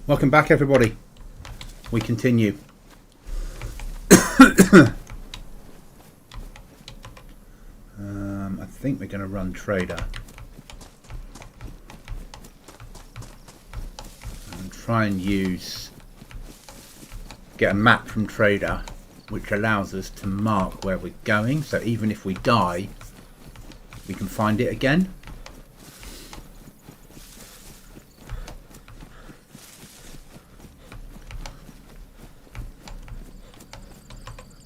Welcome back, everybody. We continue. I think we're going to run Trader and try and get a map from Trader which allows us to mark where we're going, so even if we die we can find it again.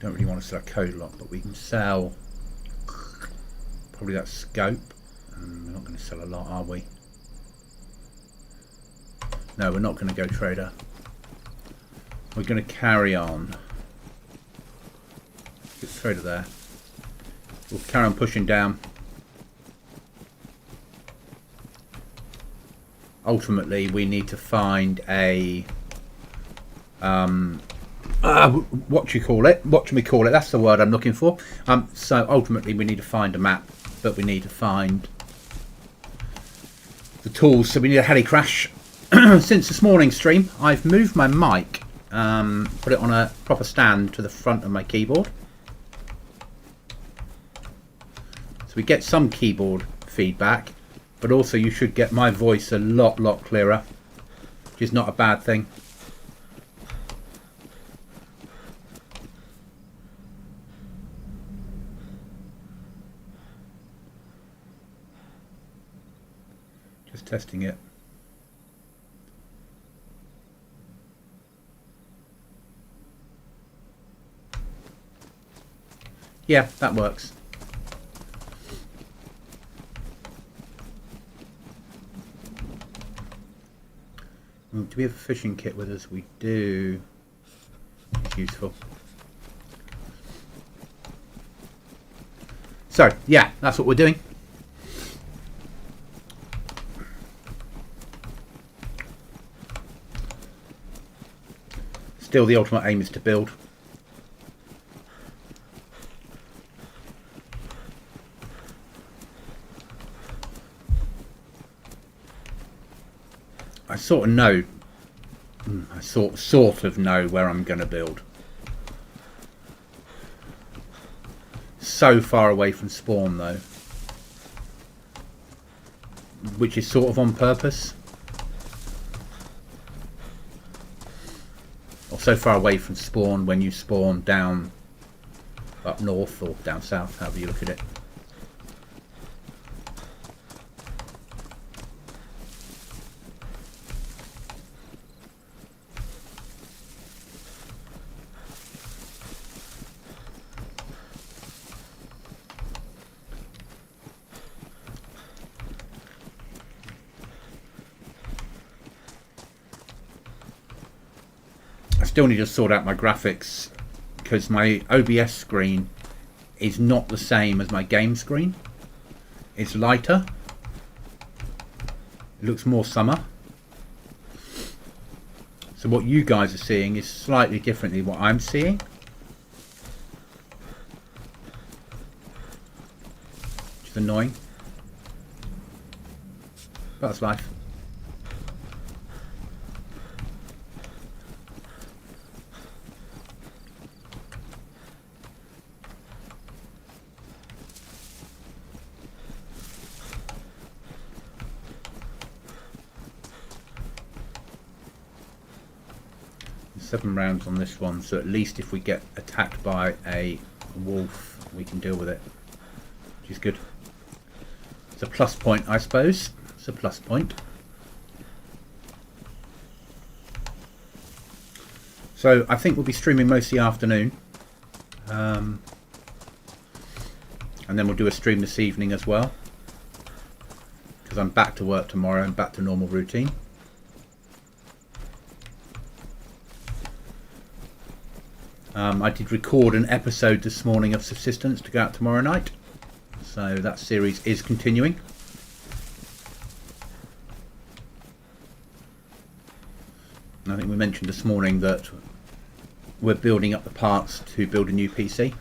Don't really want to sell a code lock, but we can sell probably that scope. We're not going to sell a lot, are we? No, we're not going to go Trader. We're going to carry on. Get Trader there. We'll carry on pushing down. Ultimately, we need to find a what do you call it? What can we call it? That's the word I'm looking for. So ultimately, we need to find a map, but we need to find the tools. So we need a heli crash. Since this morning's stream, I've moved my mic, put it on a proper stand to the front of my keyboard, so we get some keyboard feedback, but also you should get my voice a lot clearer, which is not a bad thing. Just testing it. Yeah, that works. Do we have a fishing kit with us? We do. It's useful. So, yeah, that's what we're doing. Still, the ultimate aim is to build. I sort of know. I sort of know where I'm going to build. So far away from spawn, though, which is sort of on purpose. Or so far away from spawn when you spawn down up north or down south, however you look at it. Still need to sort out my graphics because my OBS screen is not the same as my game screen. It's lighter. It looks more summer. So what you guys are seeing is slightly differently what I'm seeing. Which is annoying. But that's life. Seven rounds on this one, so at least if we get attacked by a wolf we can deal with it, which is good. It's a plus point, I suppose. It's a plus point. So I think we'll be streaming most of the afternoon, and then we'll do a stream this evening as well, because I'm back to work tomorrow and back to normal routine. I did record an episode this morning of Subsistence to go out tomorrow night, so that series is continuing. I think we mentioned this morning that we're building up the parts to build a new PC.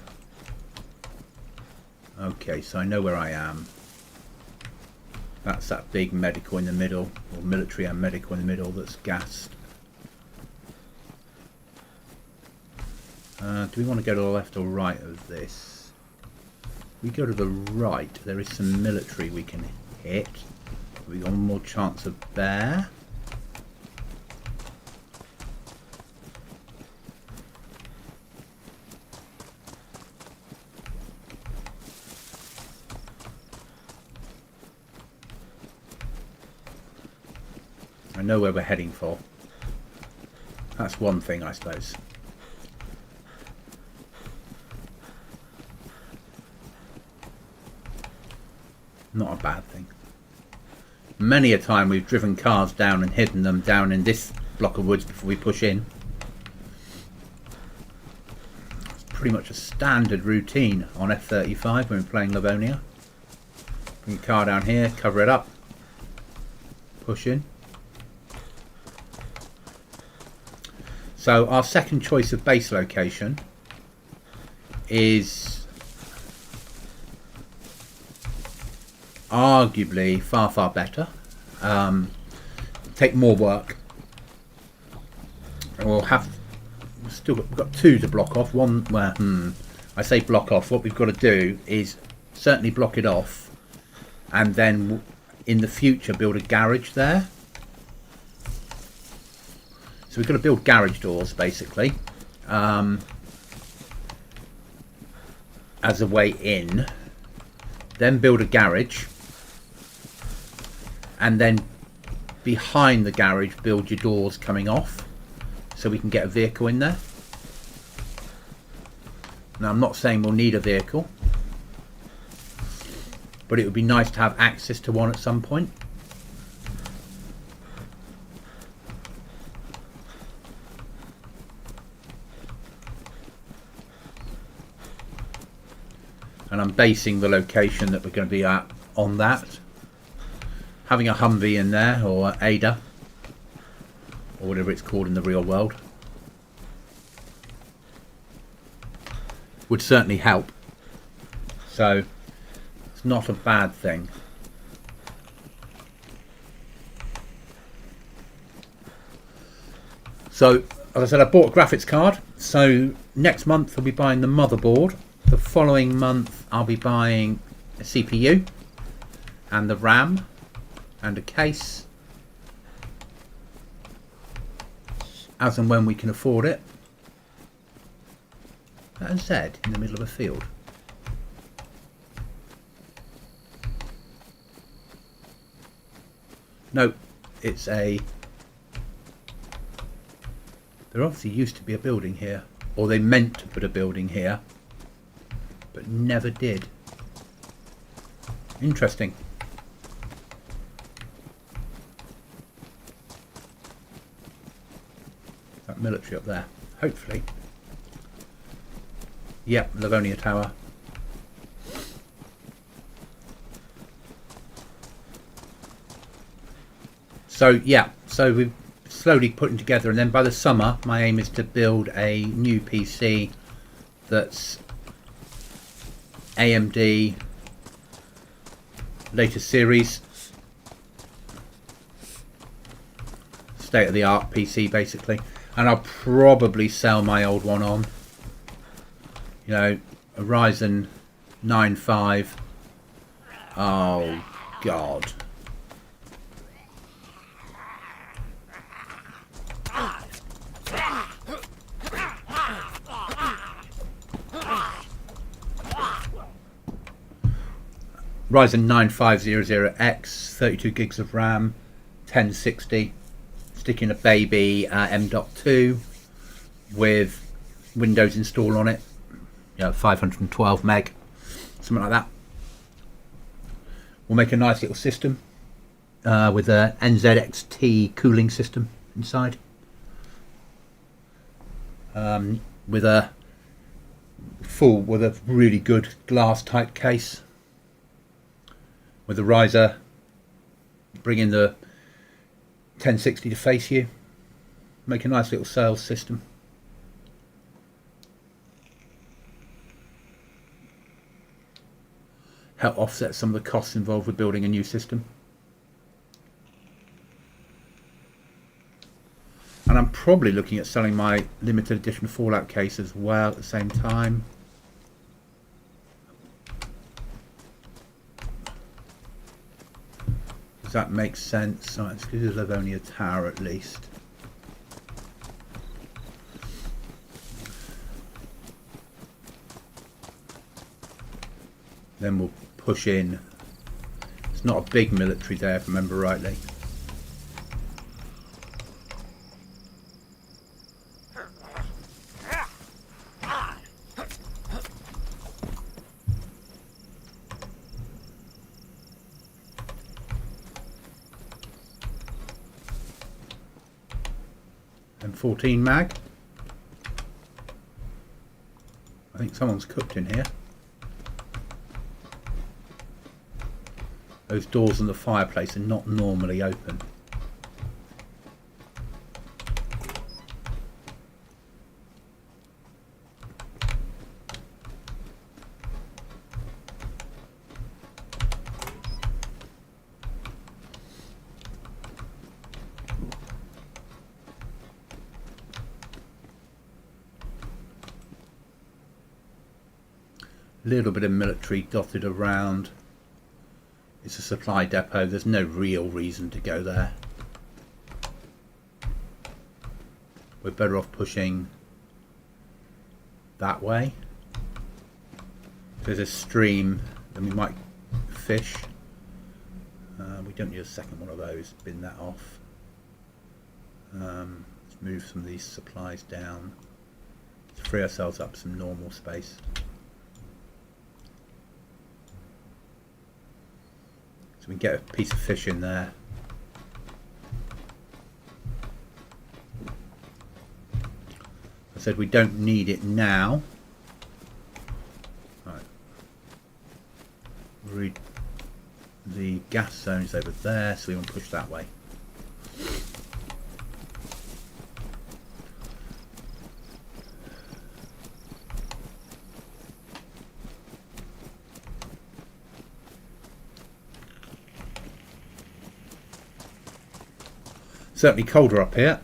Okay, so I know where I am. That's that big medical in the middle, or military and medical in the middle that's gassed. Do we want to go to the left or right of this? We go to the right, there is some military we can hit. We got more chance of bear. I know where we're heading for. That's one thing, I suppose. Not a bad thing. Many a time we've driven cars down and hidden them down in this block of woods before we push in. It's pretty much a standard routine on F-35 when we're playing Livonia. Bring your car down here, cover it up, push in. So our second choice of base location is arguably far better. Take more work. We've got two to block off. One, well, I say block off. What we've got to do is certainly block it off, and then in the future build a garage there. So we've got to build garage doors basically as a way in, then build a garage, and then behind the garage build your doors coming off so we can get a vehicle in there. Now I'm not saying we'll need a vehicle, but it would be nice to have access to one at some point. And I'm basing the location that we're going to be at on that. Having a Humvee in there, or Ada, or whatever it's called in the real world, would certainly help. So it's not a bad thing. So as I said, I bought a graphics card. So next month I'll be buying the motherboard. The following month I'll be buying a CPU and the RAM and a case, as and when we can afford it. That Z in the middle of a field. No, it's a... There obviously used to be a building here, or they meant to put a building here, but never did. Interesting. That military up there, hopefully. Yep, Livonia Tower. So yeah, so we're slowly putting together, and then by the summer my aim is to build a new PC that's AMD latest series, state-of-the-art PC basically, and I'll probably sell my old one on, you know, a Ryzen 9.5. Oh god. Ryzen 9500X, 32 gigs of RAM, 1060, sticking a baby M.2 with Windows installed on it, you know, 512 meg, something like that. We'll make a nice little system with a NZXT cooling system inside, with a really good glass type case, with a riser, bringing the 1060 to face you, make a nice little sales system. Help offset some of the costs involved with building a new system. probably looking at selling my limited edition Fallout case as well at the same time. Does that make sense? Right, let's go to the Livonia Tower at least. Then we'll push in. It's not a big military there, if I remember rightly. M14 mag. I think someone's cooked in here. Those doors in the fireplace are not normally open. Little bit of military dotted around. It's a supply depot. There's no real reason to go there. We're better off pushing that way. If there's a stream, then we might fish. We don't need a second one of those. Bin that off. Let's move some of these supplies down to free ourselves up some normal space. So we can get a piece of fish in there. I said we don't need it now. Right. Read the gas zone is over there, so we want to push that way. Certainly colder up here.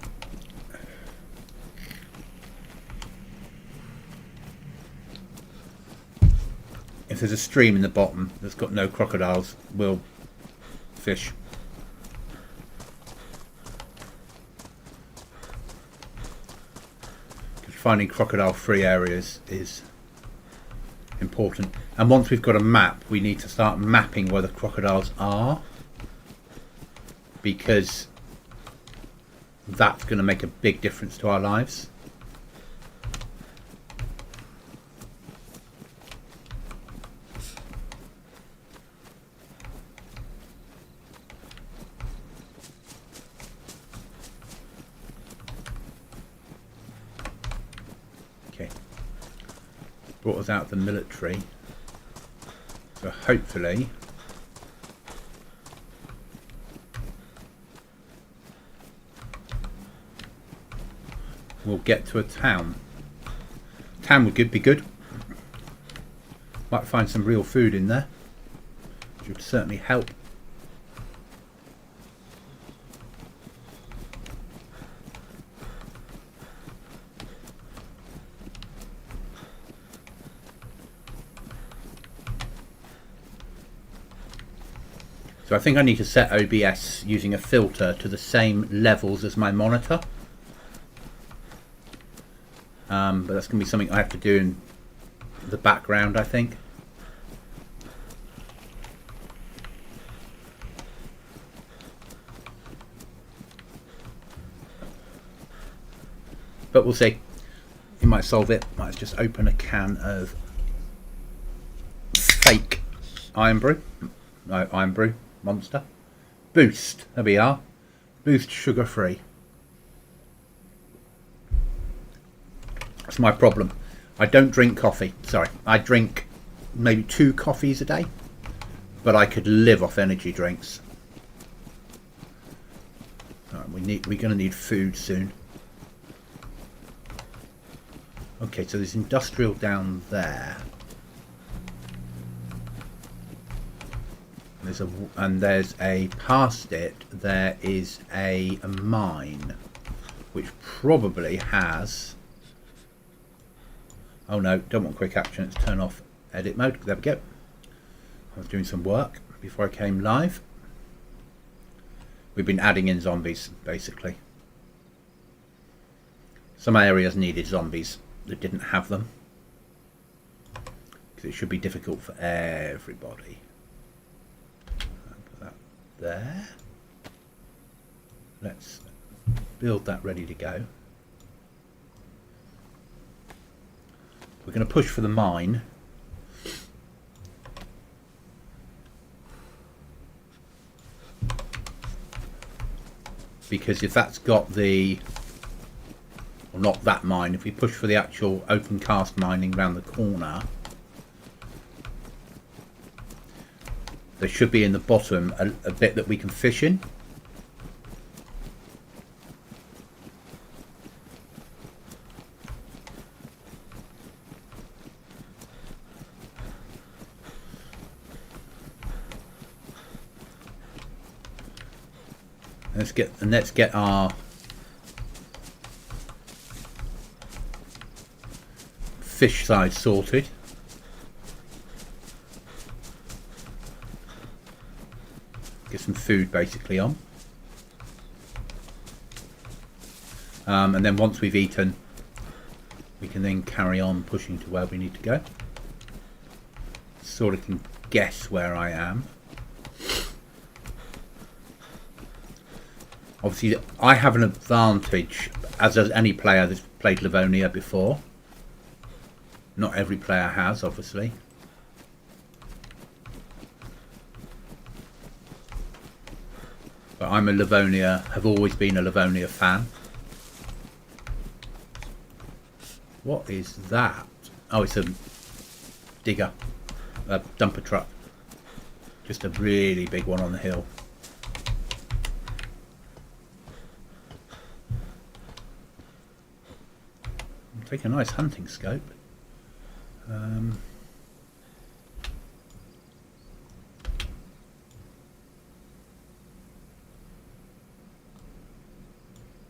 If there's a stream in the bottom that's got no crocodiles, we'll fish. Because finding crocodile-free areas is important. And once we've got a map, we need to start mapping where the crocodiles are, because that's going to make a big difference to our lives. Okay. Brought us out of the military. So hopefully we'll get to a town. Town would be good. Might find some real food in there, which would certainly help. So I think I need to set OBS using a filter to the same levels as my monitor. But that's going to be something I have to do in the background, I think. But we'll see. You might solve it. Might just open a can of fake Iron Brew. No, Iron Brew. Monster. Boost. There we are. Boost sugar free. That's my problem. I don't drink coffee. Sorry. I drink maybe 2 coffees a day. But I could live off energy drinks. Right, we're going to need food soon. Okay, so there's industrial down there. There's a past it there is a mine. which probably has... Oh no, don't want quick action. Let's turn off edit mode. There we go. I was doing some work before I came live. We've been adding in zombies, basically. Some areas needed zombies that didn't have them, because it should be difficult for everybody. Put that there. Let's build that ready to go. We're going to push for the mine. Because if that's got the... Well, not that mine. If we push for the actual open cast mining around the corner, there should be in the bottom a bit that we can fish in. Let's get our fish side sorted. Get some food basically on. And then once we've eaten, we can then carry on pushing to where we need to go. Sort of can guess where I am. Obviously, I have an advantage, as does any player that's played Livonia before. Not every player has, obviously. But I'm a Livonia, have always been a Livonia fan. What is that? Oh, it's a digger, a dumper truck. Just a really big one on the hill. Take a nice hunting scope.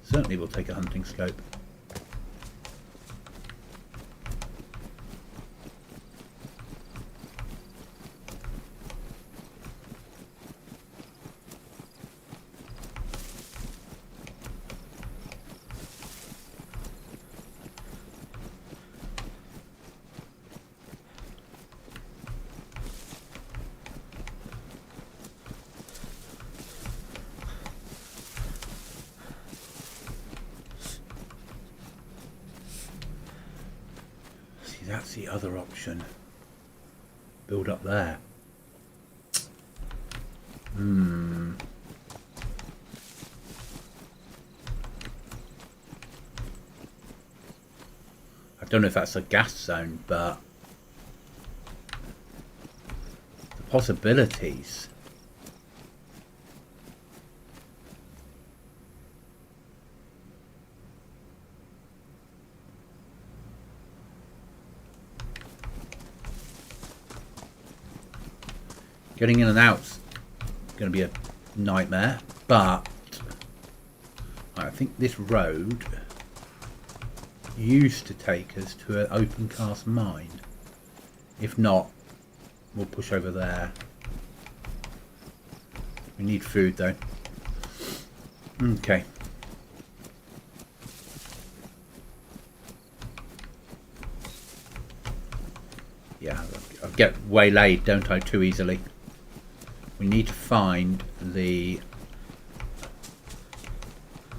Certainly we'll take a hunting scope. That's the other option. Build up there. I don't know if that's a gas zone, but the possibilities. Getting in and out's going to be a nightmare, but I think this road used to take us to an open cast mine. If not, we'll push over there. We need food though. Okay. Yeah, I get waylaid, don't I, too easily. We need to find the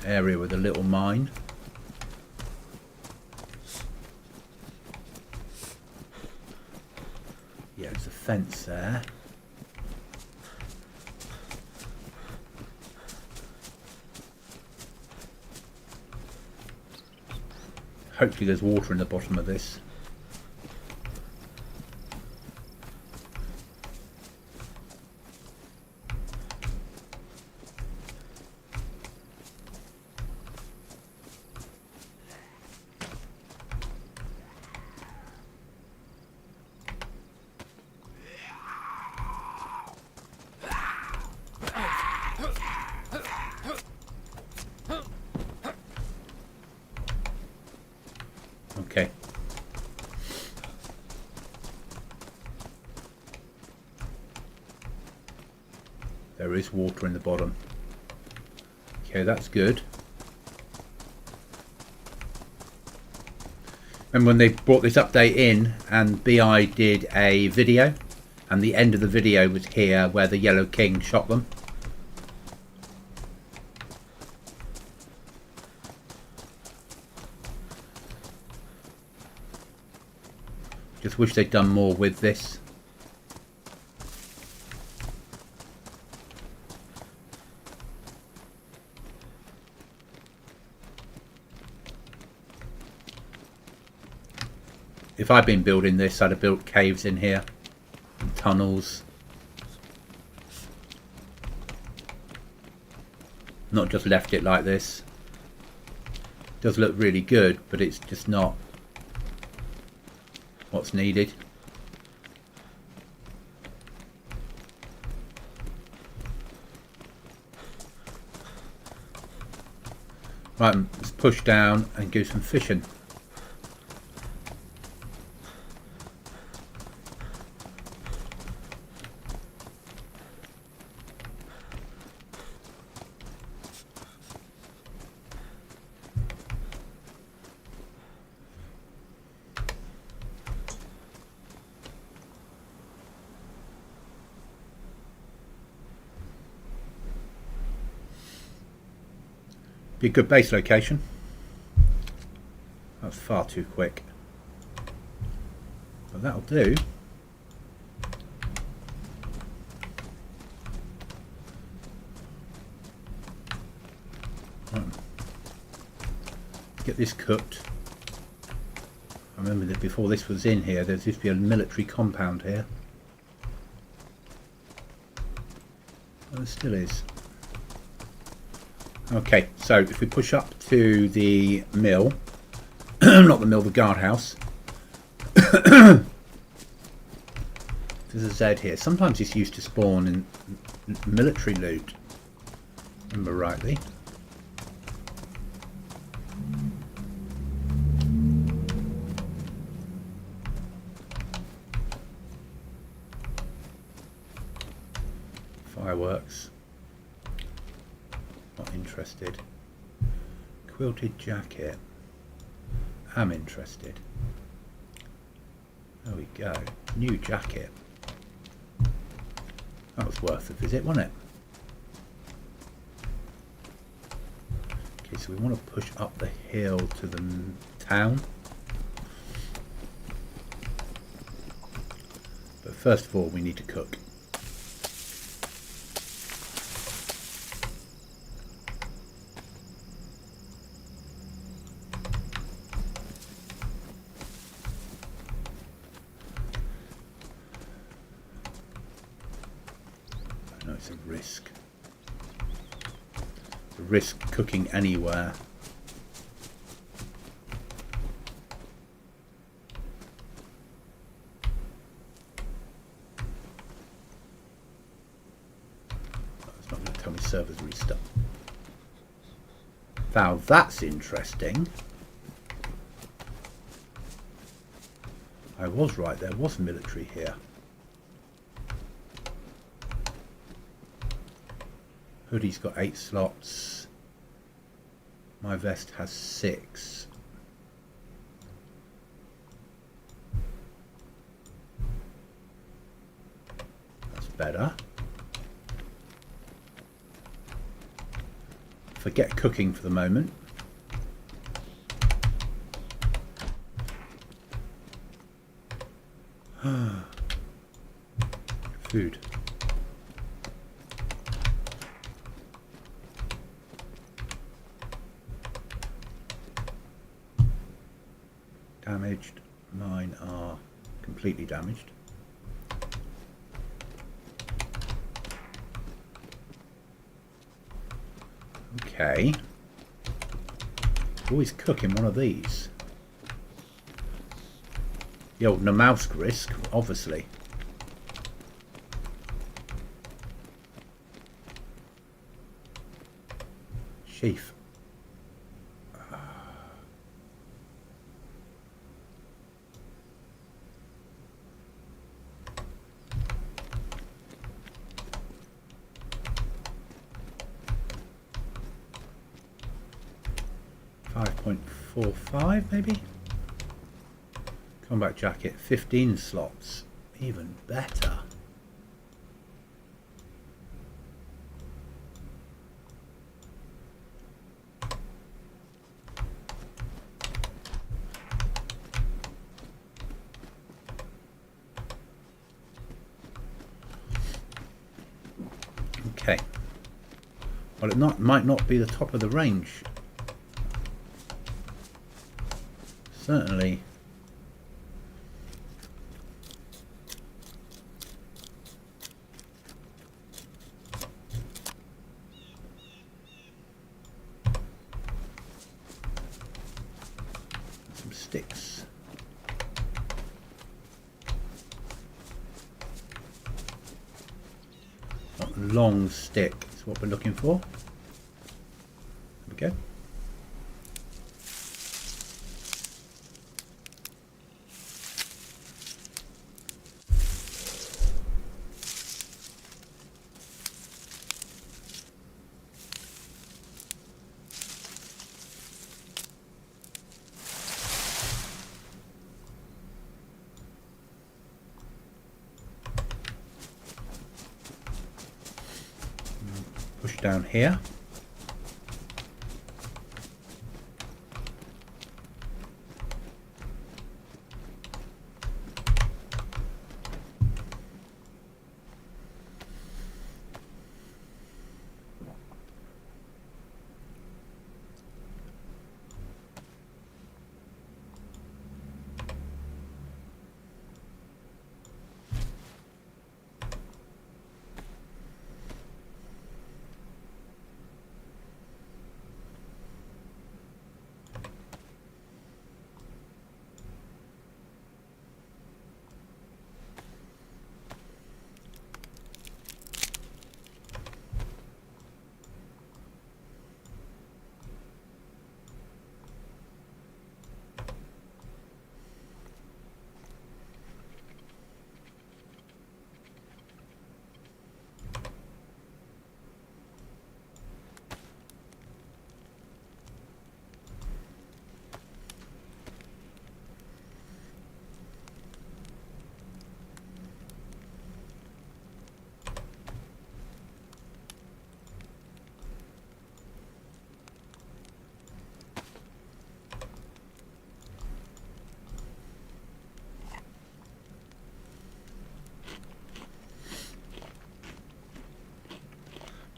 area with a little mine. Yeah, there's a fence there. Hopefully there's water in the bottom of this. There is water in the bottom. Okay, that's good. And when they brought this update in and BI did a video, and the end of the video was here where the Yellow King shot them. Just wish they'd done more with this. If I'd been building this, I'd have built caves in here, and tunnels. Not just left it like this. It does look really good, but it's just not what's needed. Right, let's push down and do some fishing. Be a good base location. That's far too quick. But that'll do. Right. Get this cooked. I remember that before this was in here, there used to be a military compound here. Well, there still is. Okay, so if we push up to the mill, not the mill, the guardhouse. There's a Z here. Sometimes it's used to spawn in military loot, remember rightly. Fireworks. Not interested. Quilted jacket. I'm interested. There we go. New jacket. That was worth a visit, wasn't it? Okay, so we want to push up the hill to the town. But first of all, we need to cook. It's a risk. It's a risk cooking anywhere. It's not going to tell me servers restart. Now that's interesting. I was right, there was military here. Hoodie's got 8 slots. My vest has 6. That's better. Forget cooking for the moment. Food. Damaged. Mine are completely damaged. Okay. Always cooking one of these. The old Namausk risk, obviously. Sheaf. 5.45 maybe. Combat jacket, 15 slots, even better. Okay. Well, it might not be the top of the range. Certainly. Some sticks. A long stick is what we're looking for. There we go. Push down here.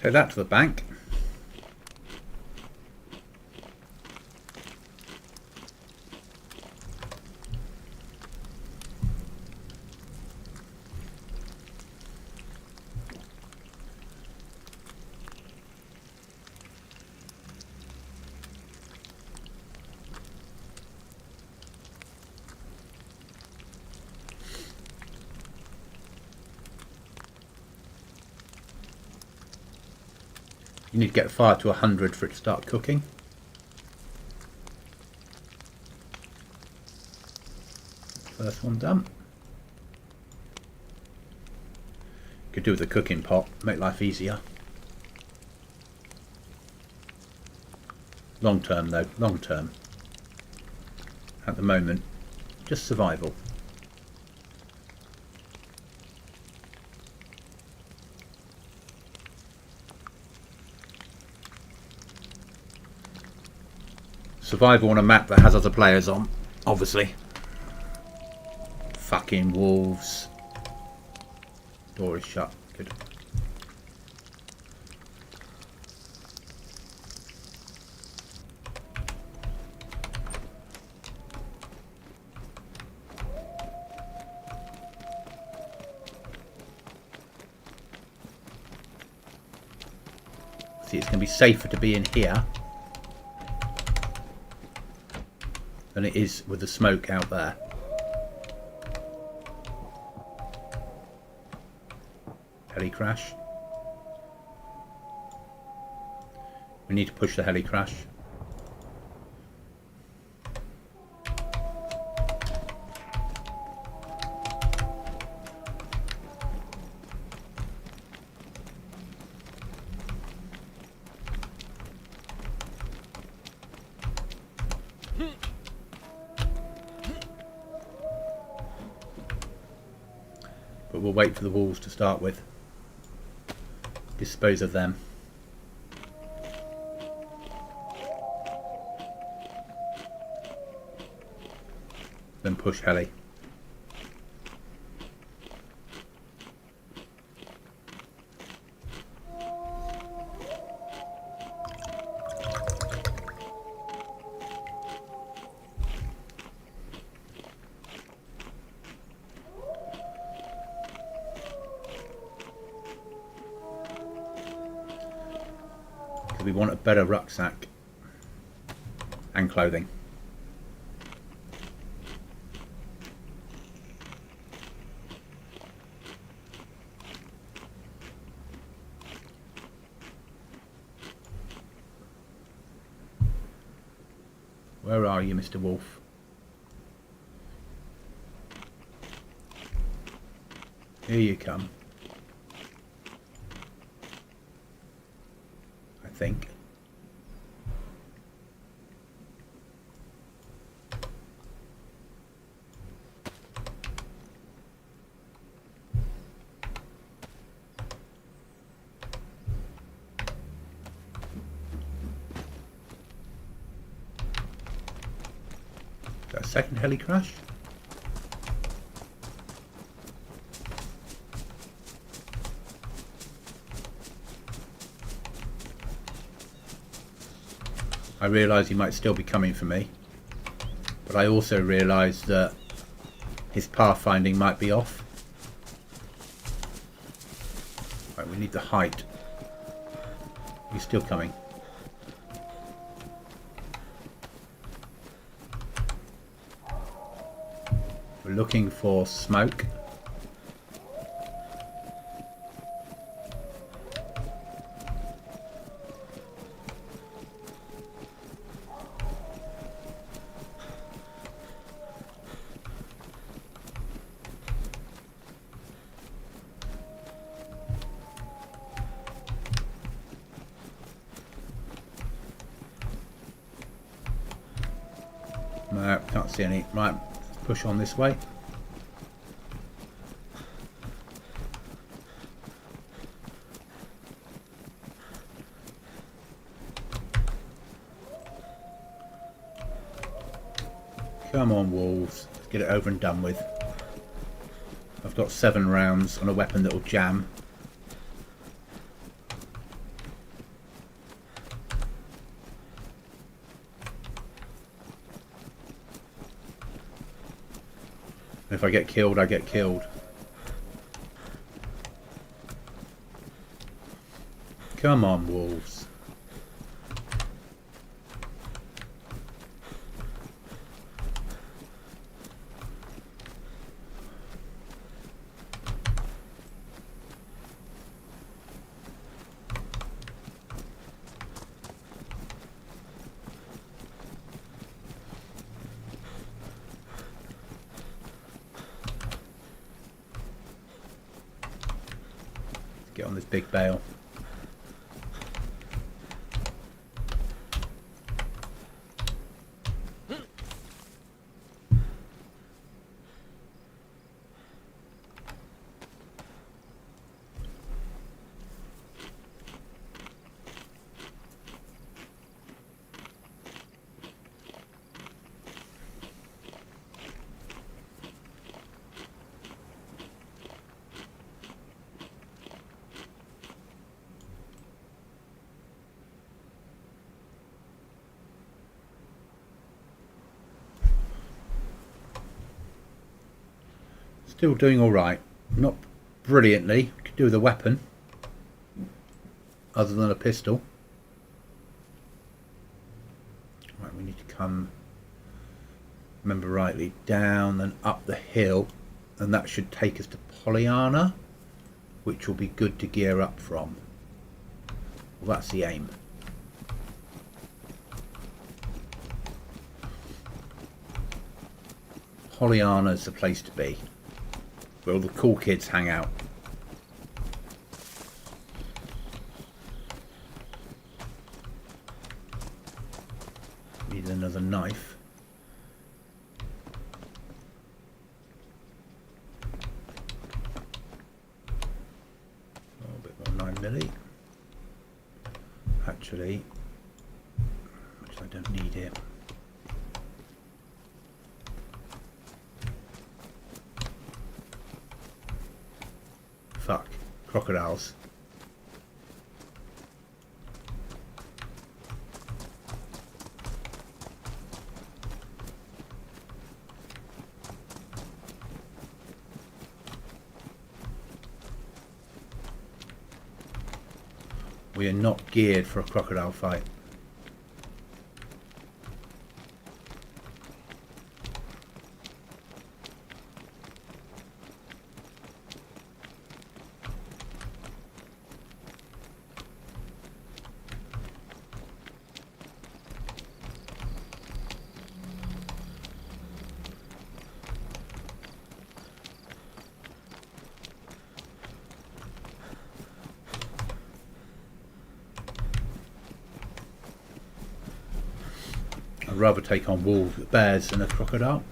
Take that to the bank. You need to get fire to 100 for it to start cooking. First one done. Could do with a cooking pot, make life easier. Long term though, long term. At the moment, just survival. Survival on a map that has other players on, obviously. Fucking wolves. Door is shut. Good. See, it's going to be safer to be in here than it is with the smoke out there. Heli crash. We need to push the heli crash. we'll wait for the wolves to start with. Dispose of them. Then push heli. We want a better rucksack and clothing. Where are you, Mr. Wolf? Here you come. I think. Is that a second heli crash? I realise he might still be coming for me, but I also realise that his pathfinding might be off. Right, we need the height. He's still coming. We're looking for smoke. No, can't see any. Right, push on this way. Come on, wolves. Let's get it over and done with. I've got 7 rounds on a weapon that will jam. If I get killed, I get killed. Come on, wolves. Get on this big bale. Still doing alright. Not brilliantly. Could do with a weapon. Other than a pistol. Right, we need to come, remember rightly, down and up the hill. And that should take us to Pollyanna, which will be good to gear up from. Well, that's the aim. Pollyanna's the place to be, where all the cool kids hang out. Need another knife. actually, which I don't need here. Fuck, crocodiles. We are not geared for a crocodile fight. I'd rather take on bears than a crocodile.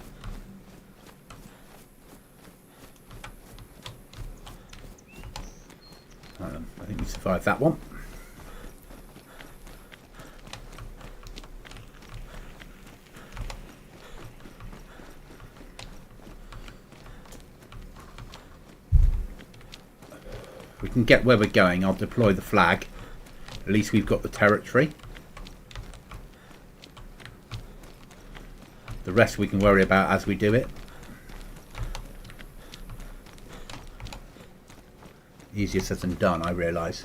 I think we survived that one. If we can get where we're going, I'll deploy the flag. At least we've got the territory. The rest we can worry about as we do it. Easier said than done, I realise.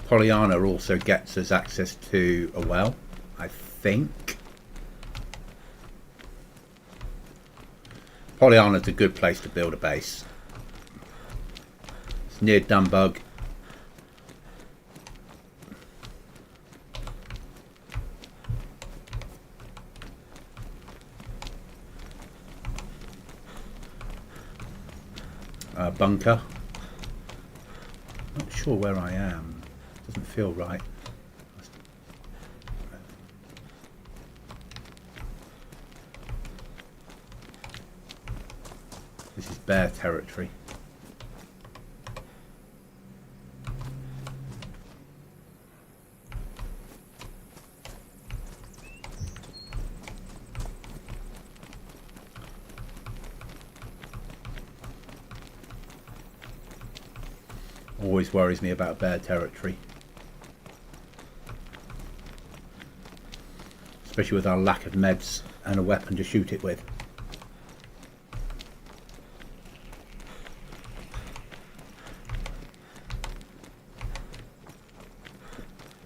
Pollyanna also gets us access to a well, I think. Pollyanna's a good place to build a base. It's near Dumbug. Bunker. Not sure where I am. Doesn't feel right. This is bear territory. Always worries me about bear territory. Especially with our lack of meds and a weapon to shoot it with.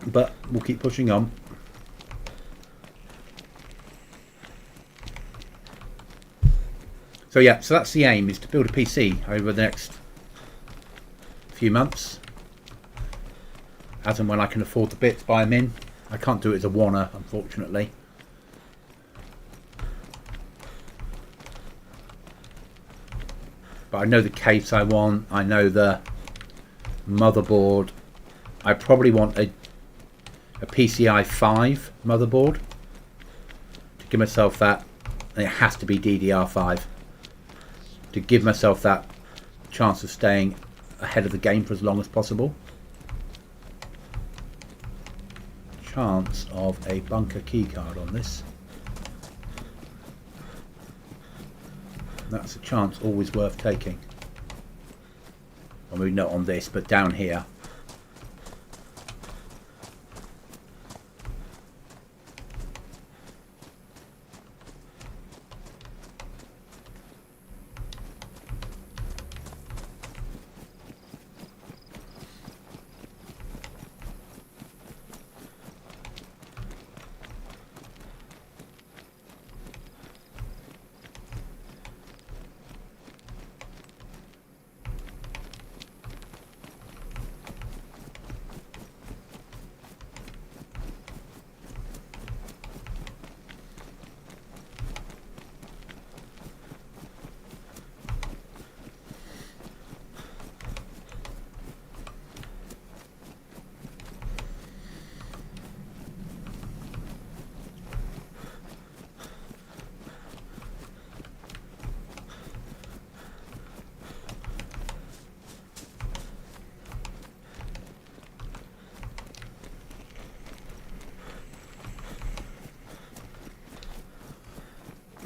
But we'll keep pushing on. So yeah, so that's the aim, is to build a PC over the next few months. As and when I can afford the bits, buy them in. I can't do it as a wanna, unfortunately. But I know the case I want. I know the motherboard. I probably want a PCI 5 motherboard to give myself that, and it has to be DDR5 to give myself that chance of staying ahead of the game for as long as possible. Chance of a bunker keycard on this. That's a chance always worth taking. I mean, not on this, but down here.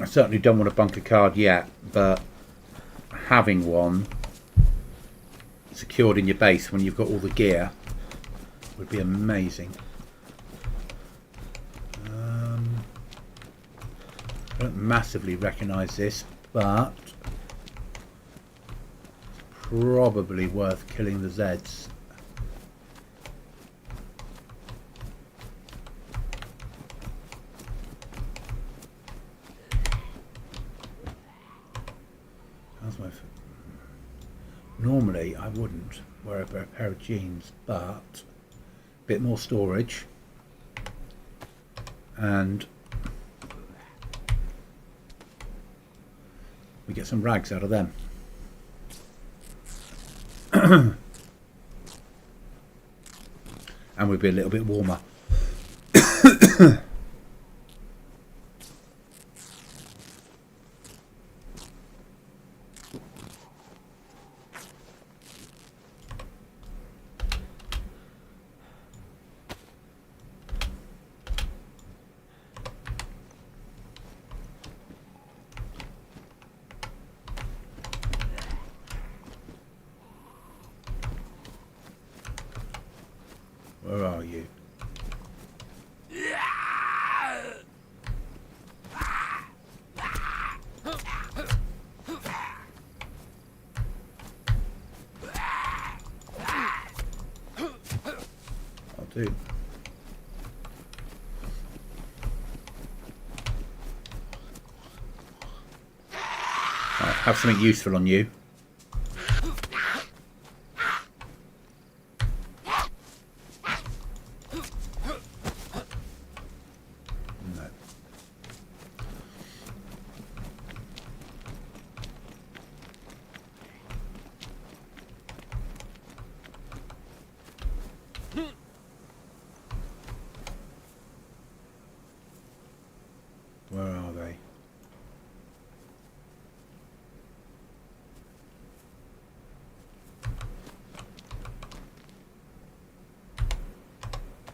I certainly don't want a bunker card yet, but having one secured in your base when you've got all the gear would be amazing. I don't massively recognise this, but probably worth killing the Zeds. How's my foot? Normally I wouldn't wear a pair of jeans, but a bit more storage and we get some rags out of them. And we'd be a little bit warmer. Where are you? I'll do. Right, have something useful on you. Where are they?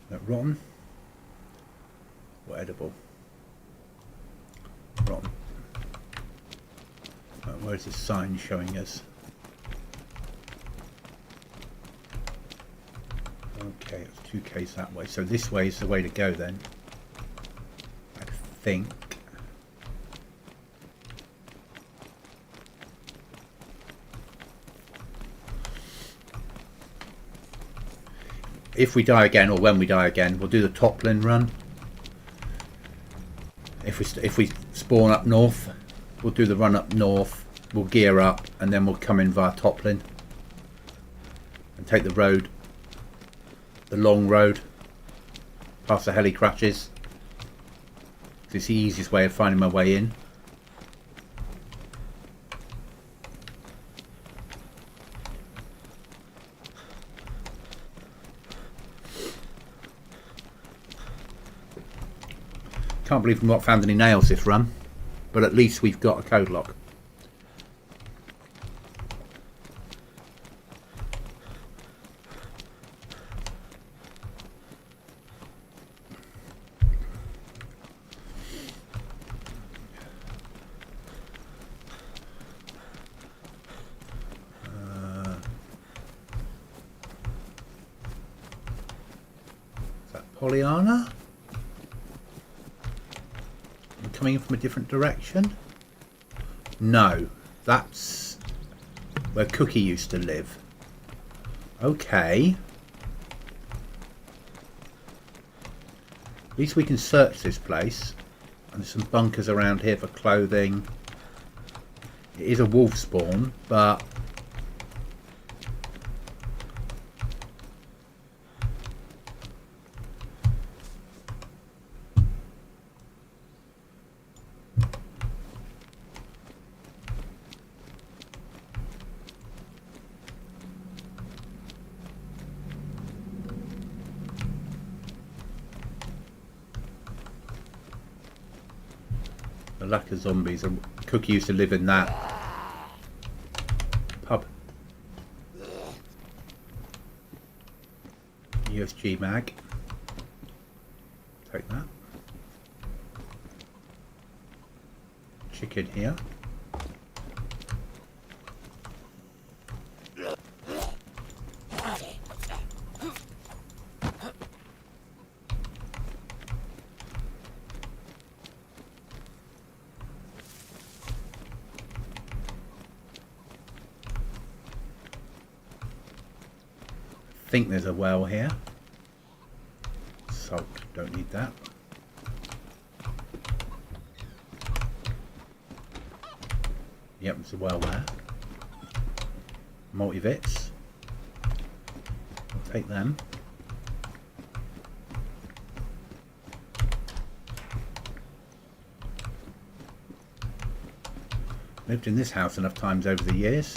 That rotten or edible? Rotten. Right, where's the sign showing us? Okay, it's 2Ks that way. So this way is the way to go then. I think. If we die again, or when we die again, we'll do the Toplin run. If we spawn up north, we'll do the run up north. We'll gear up, and then we'll come in via Toplin and take the road, the long road, past the heli crashes. It's the easiest way of finding my way in. Can't believe we've not found any nails this run, but at least we've got a code lock. Is that Pollyanna? Coming in from a different direction? No, that's where Cookie used to live. Okay. At least we can search this place. And there's some bunkers around here for clothing. It is a wolf spawn, but the lack of zombies. Cookie used to live in that pub. USG mag. Take that. chicken here. I think there's a well here. Salt, don't need that. Yep, there's a well there. Multivits. I'll take them. Lived in this house enough times over the years.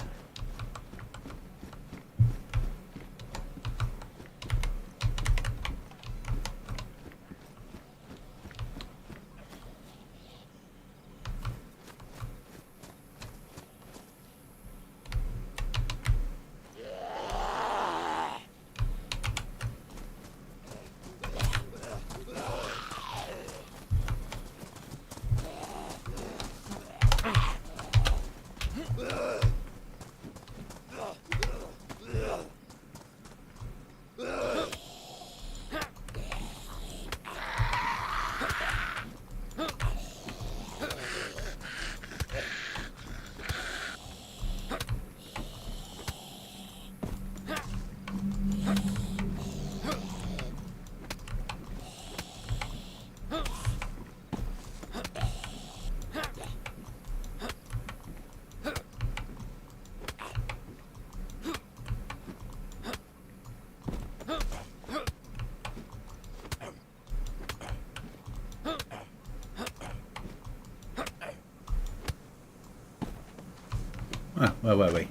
Ah, where were we?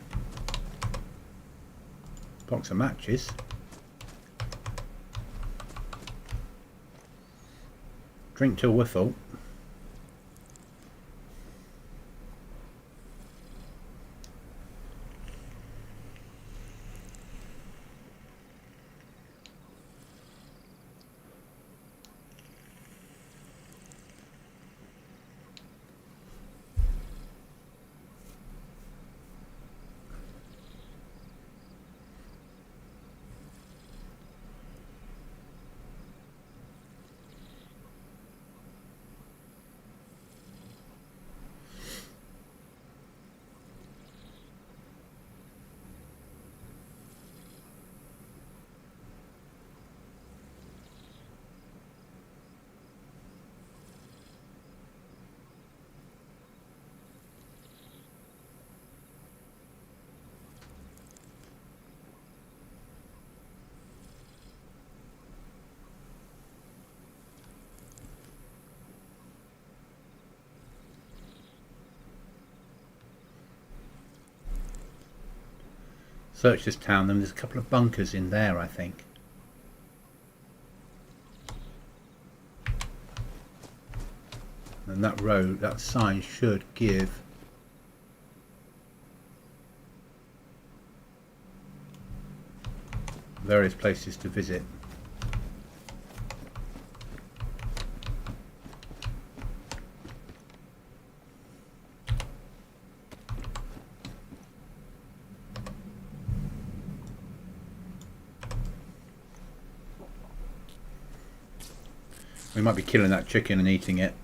Box of matches. Drink till we're full. Search this town, and there's a couple of bunkers in there, I think. And that road, that sign should give various places to visit. We might be killing that chicken and eating it.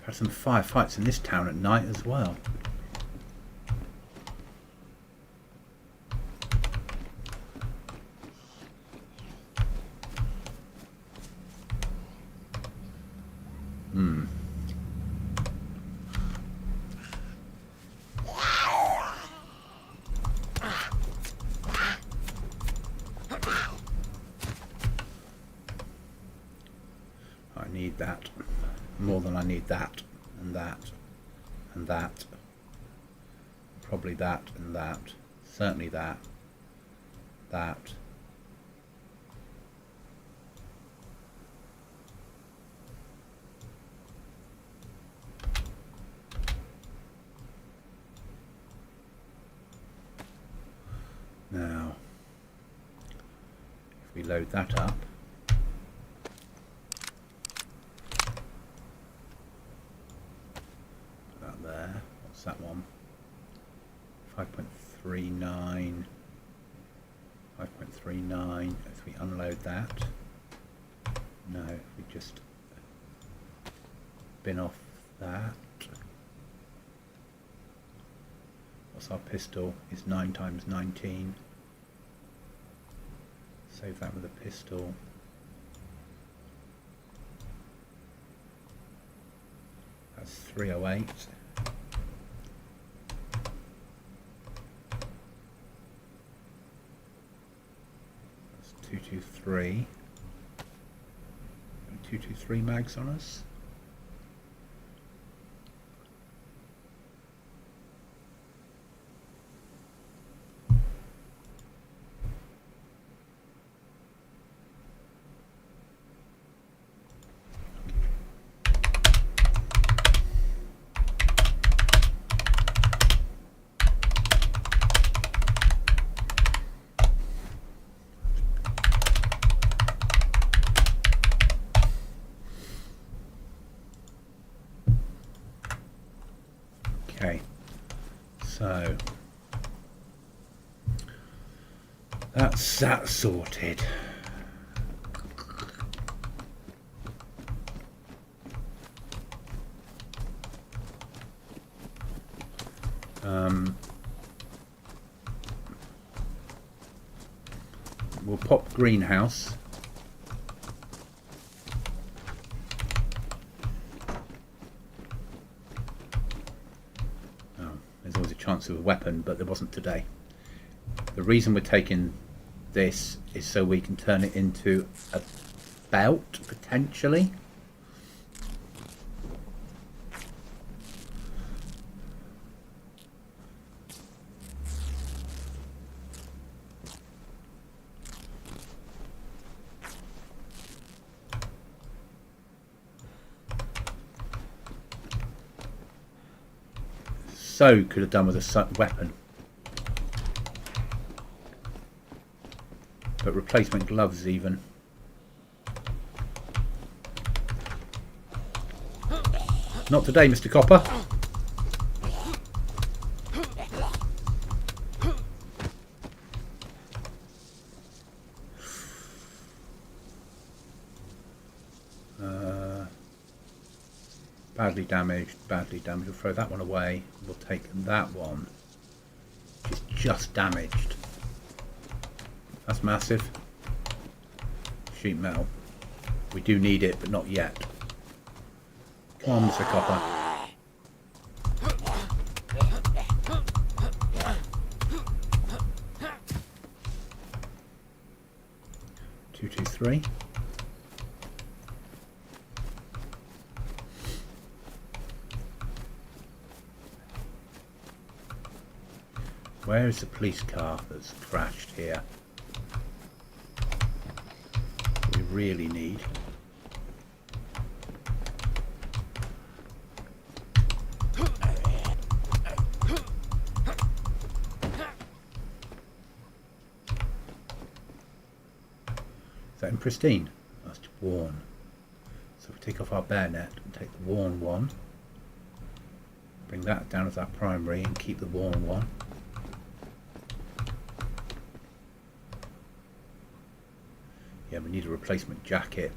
Had some firefights in this town at night as well. that. More than I need that, and that, and that. Probably that and that. Certainly that. That. Now, if we load that up, that there, what's that one? 5.39, 5.39, if we unload that, no, if we just bin off that, what's our pistol, is 9 times 19, save that with a pistol, that's 308. That's 223. 223 mags on us. Okay, so that's that sorted. We'll pop greenhouse. There's always a chance of a weapon, but there wasn't today. The reason we're taking this is so we can turn it into a belt, potentially. So could have done with a weapon, but replacement gloves even. Not today, Mr. Copper. Badly damaged, badly damaged. We'll throw that one away. We'll take that one, which is just damaged. That's massive. Sheet metal. We do need it, but not yet. Come on, Mr. Copper. Two, two, three. Where is the police car that's crashed here? We really need. Is that in pristine? That's worn. So we take off our bayonet and take the worn one. Bring that down as our primary and keep the worn one. Yeah, we need a replacement jacket.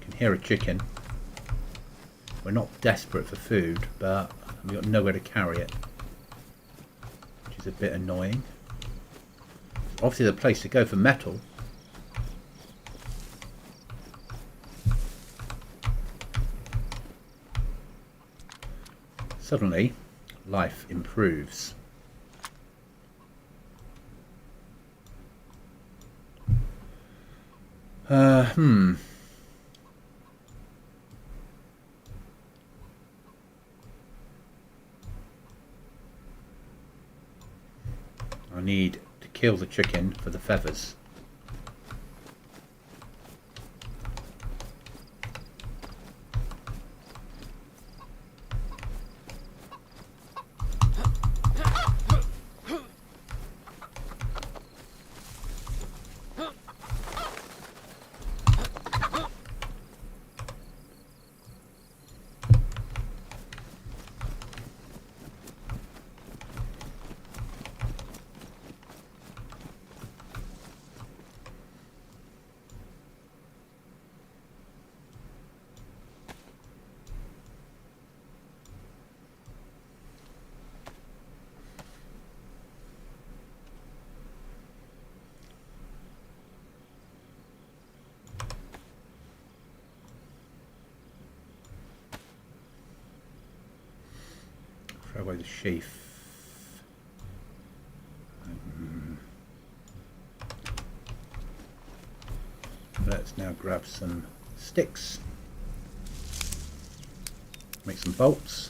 Can hear a chicken. We're not desperate for food, but we've got nowhere to carry it, which is a bit annoying. Obviously the place to go for metal. Suddenly, life improves. Hmm. I need to kill the chicken for the feathers. Throw away the sheath. Let's now grab some sticks. Make some bolts.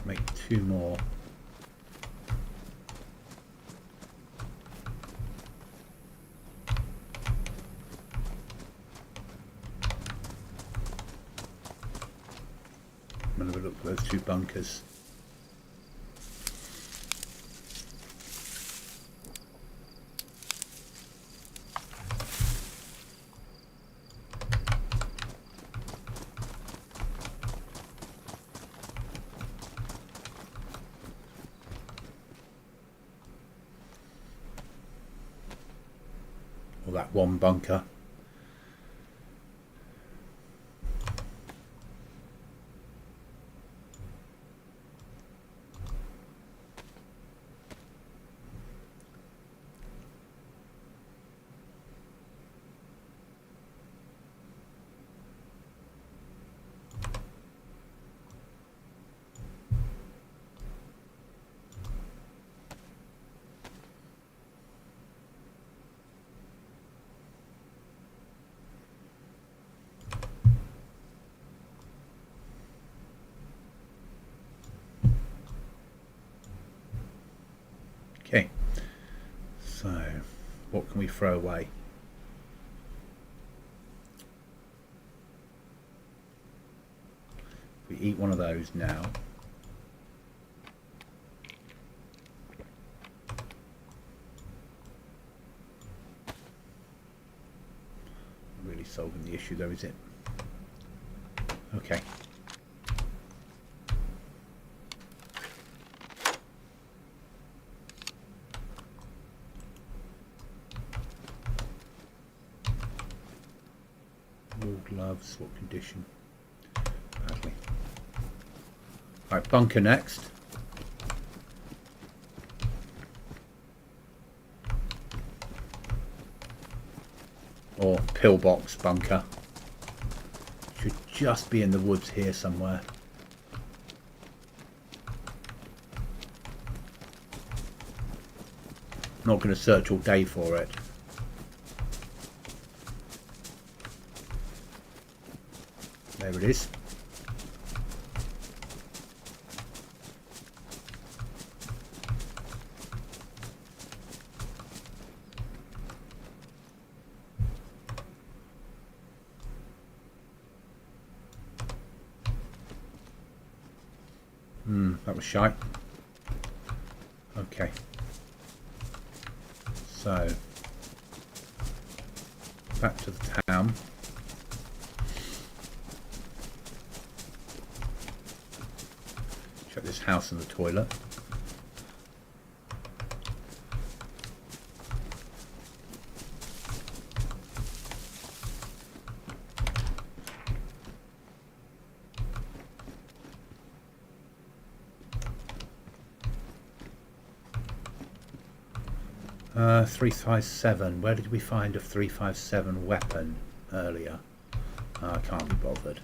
Make 2 more. I'm going to have a look at those 2 bunkers. Or that 1 bunker. Okay, so what can we throw away? If we eat one of those now, not really solving the issue though, is it? Okay. Wool gloves, what condition? Badly. Right, bunker next. Or pillbox bunker. Should just be in the woods here somewhere. Not going to search all day for it. There it is. That was shite. Okay. So, back to the town. Check this house and the toilet. Uh, 357. Where did we find a 357 weapon earlier? I can't be bothered.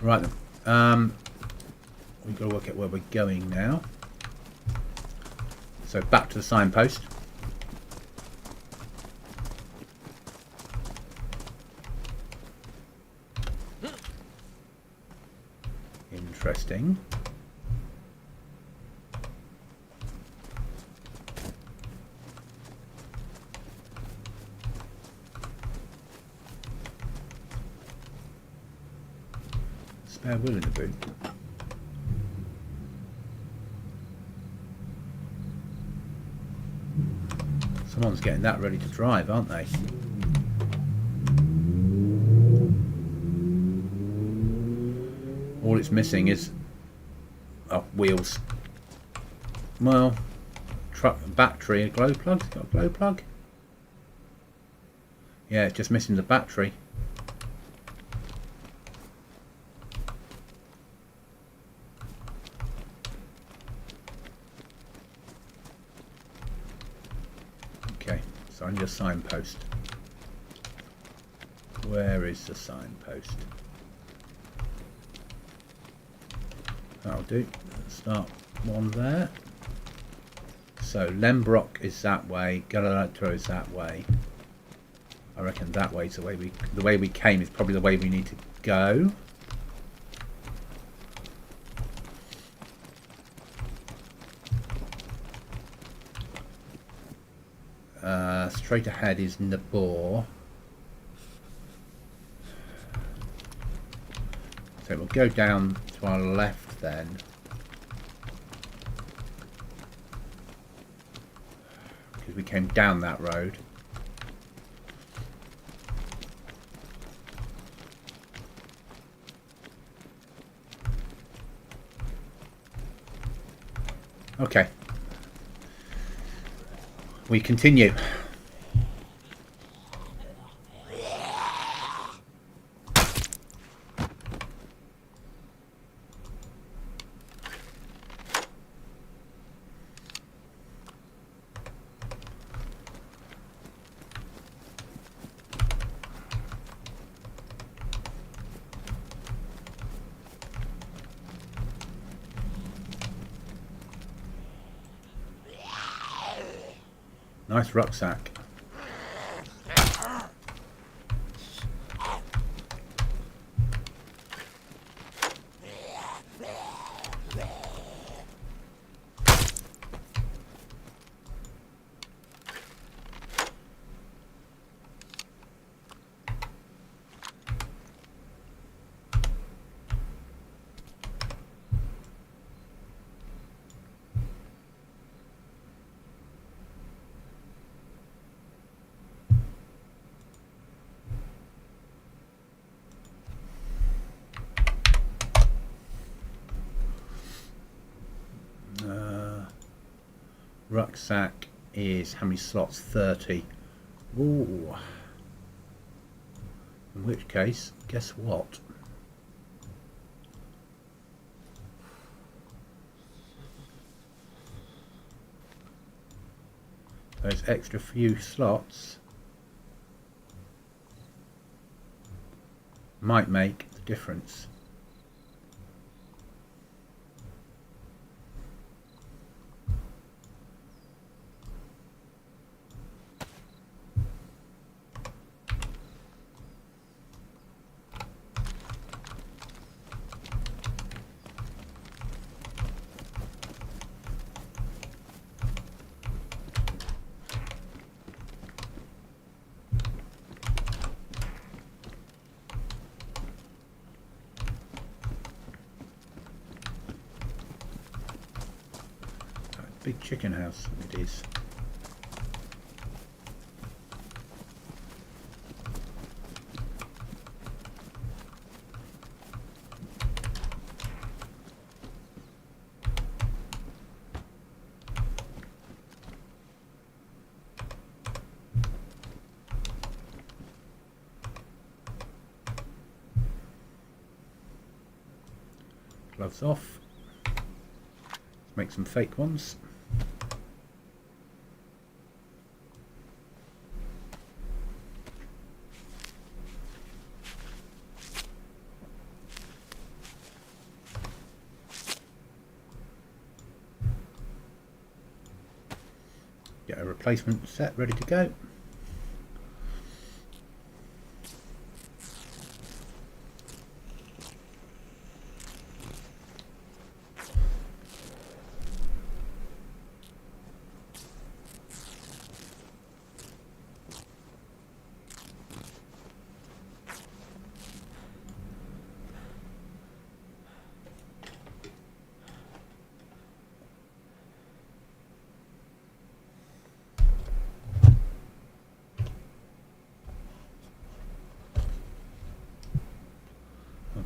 Right then. We've got to work out where we're going now. So back to the signpost. Interesting. Spare wheel in the boot. Someone's getting that ready to drive, aren't they? All it's missing is wheels. Well, truck battery, a glow plug. It's got a glow plug. Yeah, it's just missing the battery. On your signpost. Where is the signpost? That'll do. Start one there. So Lembrock is that way. Galalato is that way. I reckon that way's the way we came is probably the way we need to go. Straight ahead is Nabor. So we'll go down to our left then. Because we came down that road. Okay. We continue. Nice rucksack. Rucksack is how many slots? 30. Ooh. In which case, guess what? Those extra few slots might make the difference. big chicken house. It is. Gloves off. Let's make some fake ones. Get a replacement set ready to go.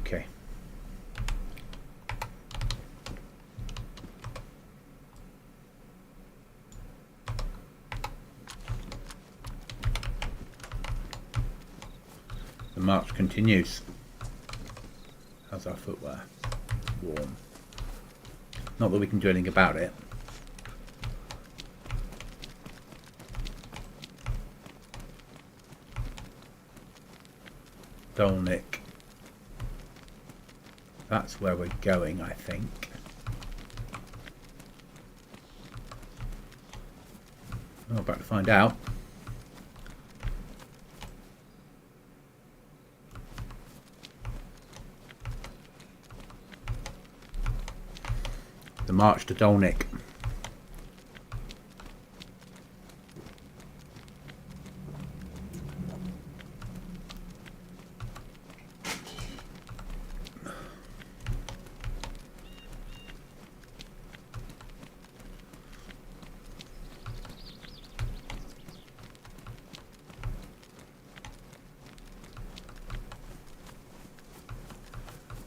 Okay. The march continues. How's our footwear? Warm. Not that we can do anything about it. Dolnik. That's where we're going, I think. Oh, about to find out. The march to Dolnik.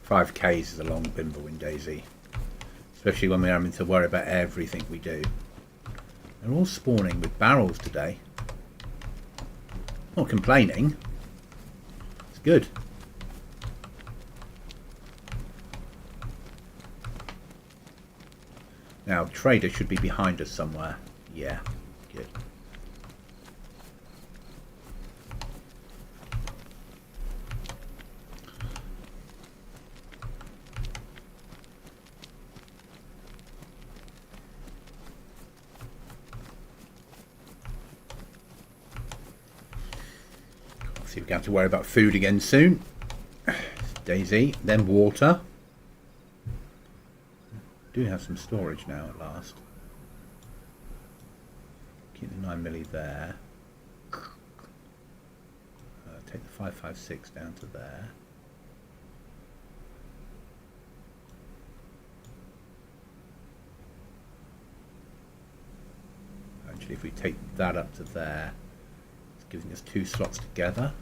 $5K is a long bimble in DayZ, especially when we're having to worry about everything we do. They're all spawning with barrels today. Not complaining. It's good. Now, trader should be behind us somewhere. Yeah, good. We're going to have to worry about food again soon. DayZ, then water. Do have some storage now at last. Keep the 9mm there. Take the 5.56 down to there. Actually, if we take that up to there, it's giving us 2 slots together.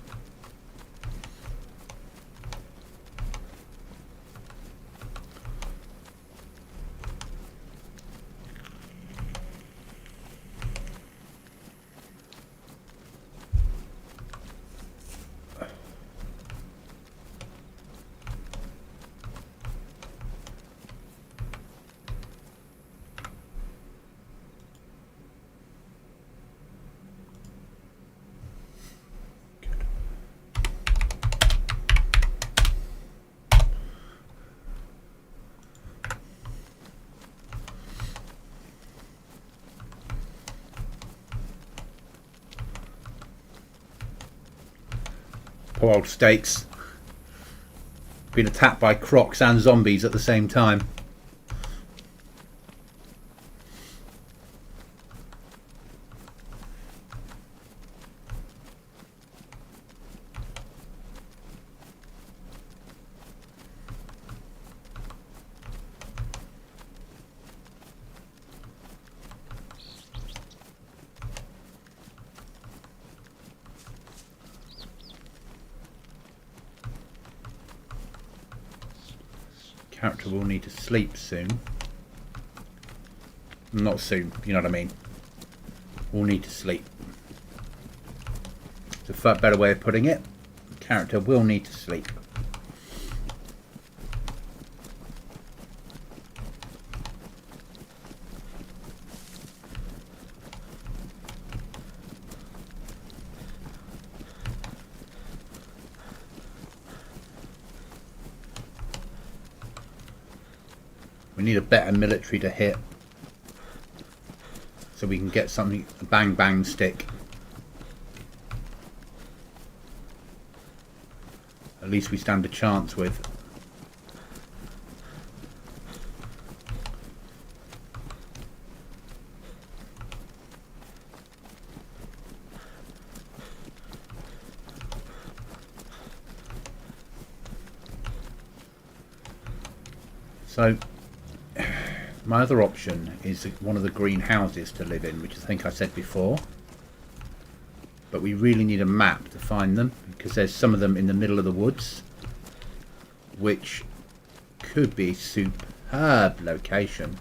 Poor old Steaks. Been attacked by crocs and zombies at the same time. Character will need to sleep soon. Not soon, you know what I mean. Will need to sleep. It's a far better way of putting it. The character will need to sleep. We need a better military to hit, so we can get something, a bang bang stick. At least we stand a chance with. So my other option is one of the green houses to live in, which I think I said before. But we really need a map to find them, because there's some of them in the middle of the woods, which could be a superb location.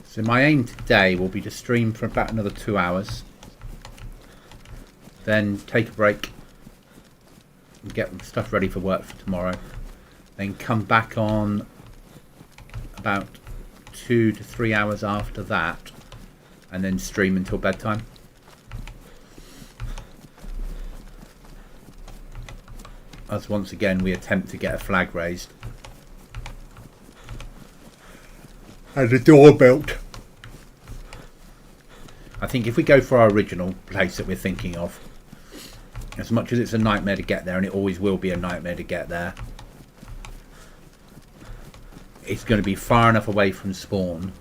So my aim today will be to stream for about another 2 hours, then take a break and get stuff ready for work for tomorrow, then come back on about 2 to 3 hours after that, and then stream until bedtime. As once again we attempt to get a flag raised and a door built. I think if we go for our original place that we're thinking of, as much as it's a nightmare to get there, and it always will be a nightmare to get there, it's going to be far enough away from spawn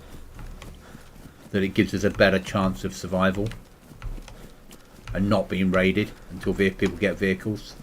that it gives us a better chance of survival and not being raided until people get vehicles.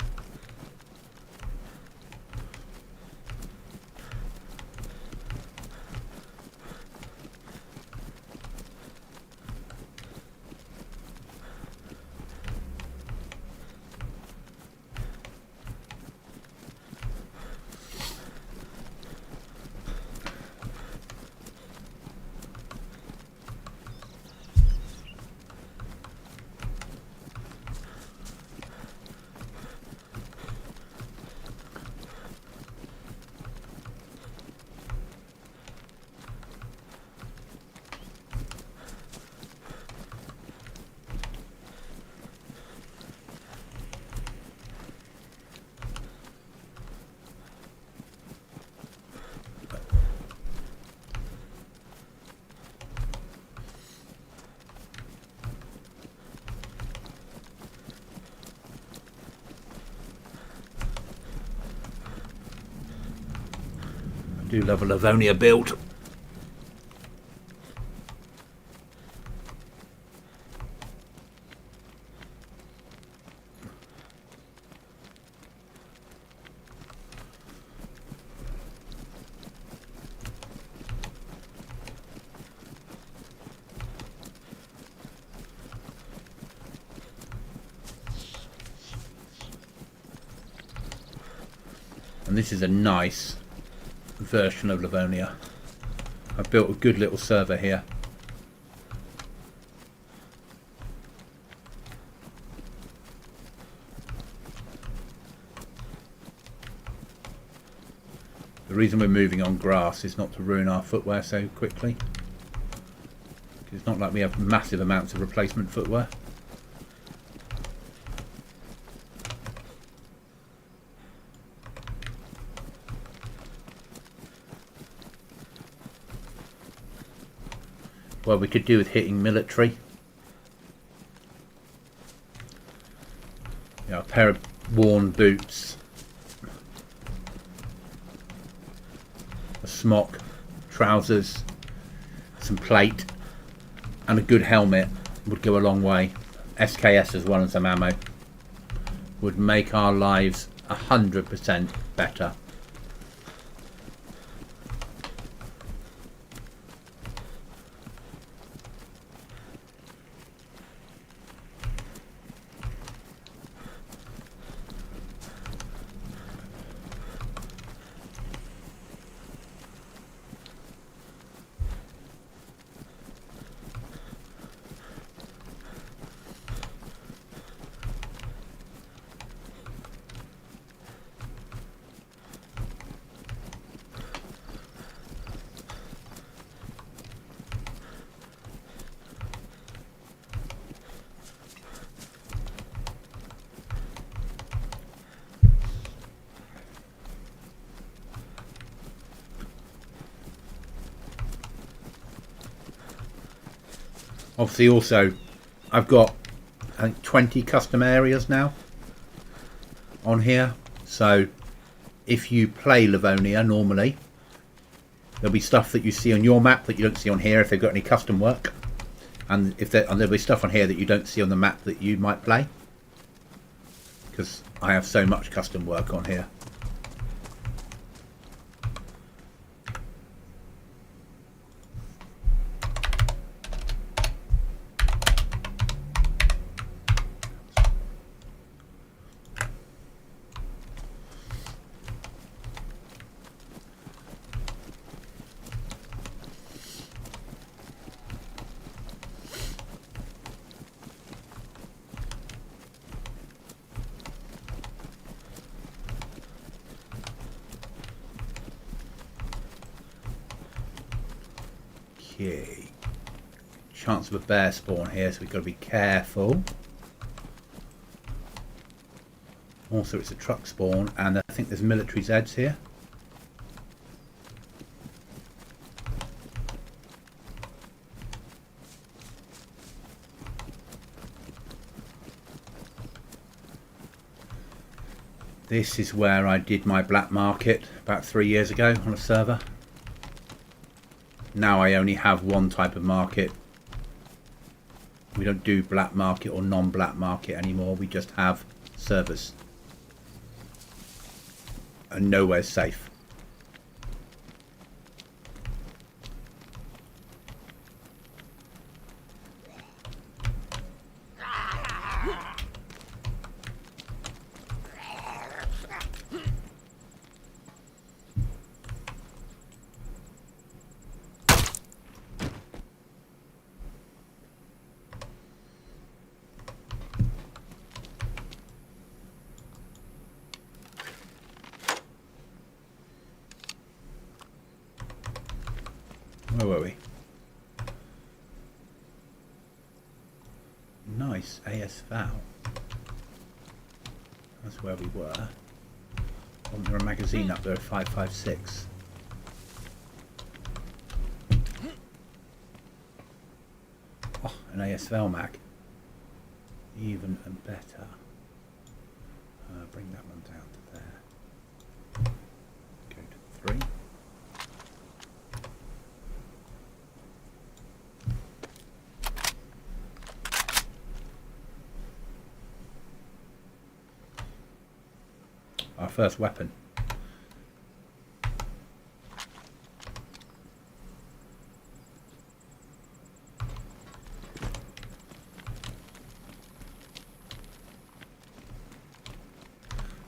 I do love a Livonia build. And this is a nice version of Livonia. I've built a good little server here. The reason we're moving on grass is not to ruin our footwear so quickly. It's not like we have massive amounts of replacement footwear. Well, we could do with hitting military. You know, a pair of worn boots, a smock, trousers, some plate, and a good helmet would go a long way. SKS as well as some ammo would make our lives 100% better. Obviously also I've got I think 20 custom areas now on here, so if you play Livonia normally there'll be stuff that you see on your map that you don't see on here if they've got any custom work, and there'll be stuff on here that you don't see on the map that you might play, because I have so much custom work on here. Okay, chance of a bear spawn here, so we've got to be careful. Also it's a truck spawn, and I think there's military Zeds here. This is where I did my black market about 3 years ago on a server. Now I only have one type of market. We don't do black market or non-black market anymore. We just have servers. And nowhere's safe. Where were we? Nice, AS Val. That's where we were. Wasn't there a magazine up there, 5.56? Oh, an AS Val mag. Even and better. Bring that one down to there. Go to 3. Our first weapon.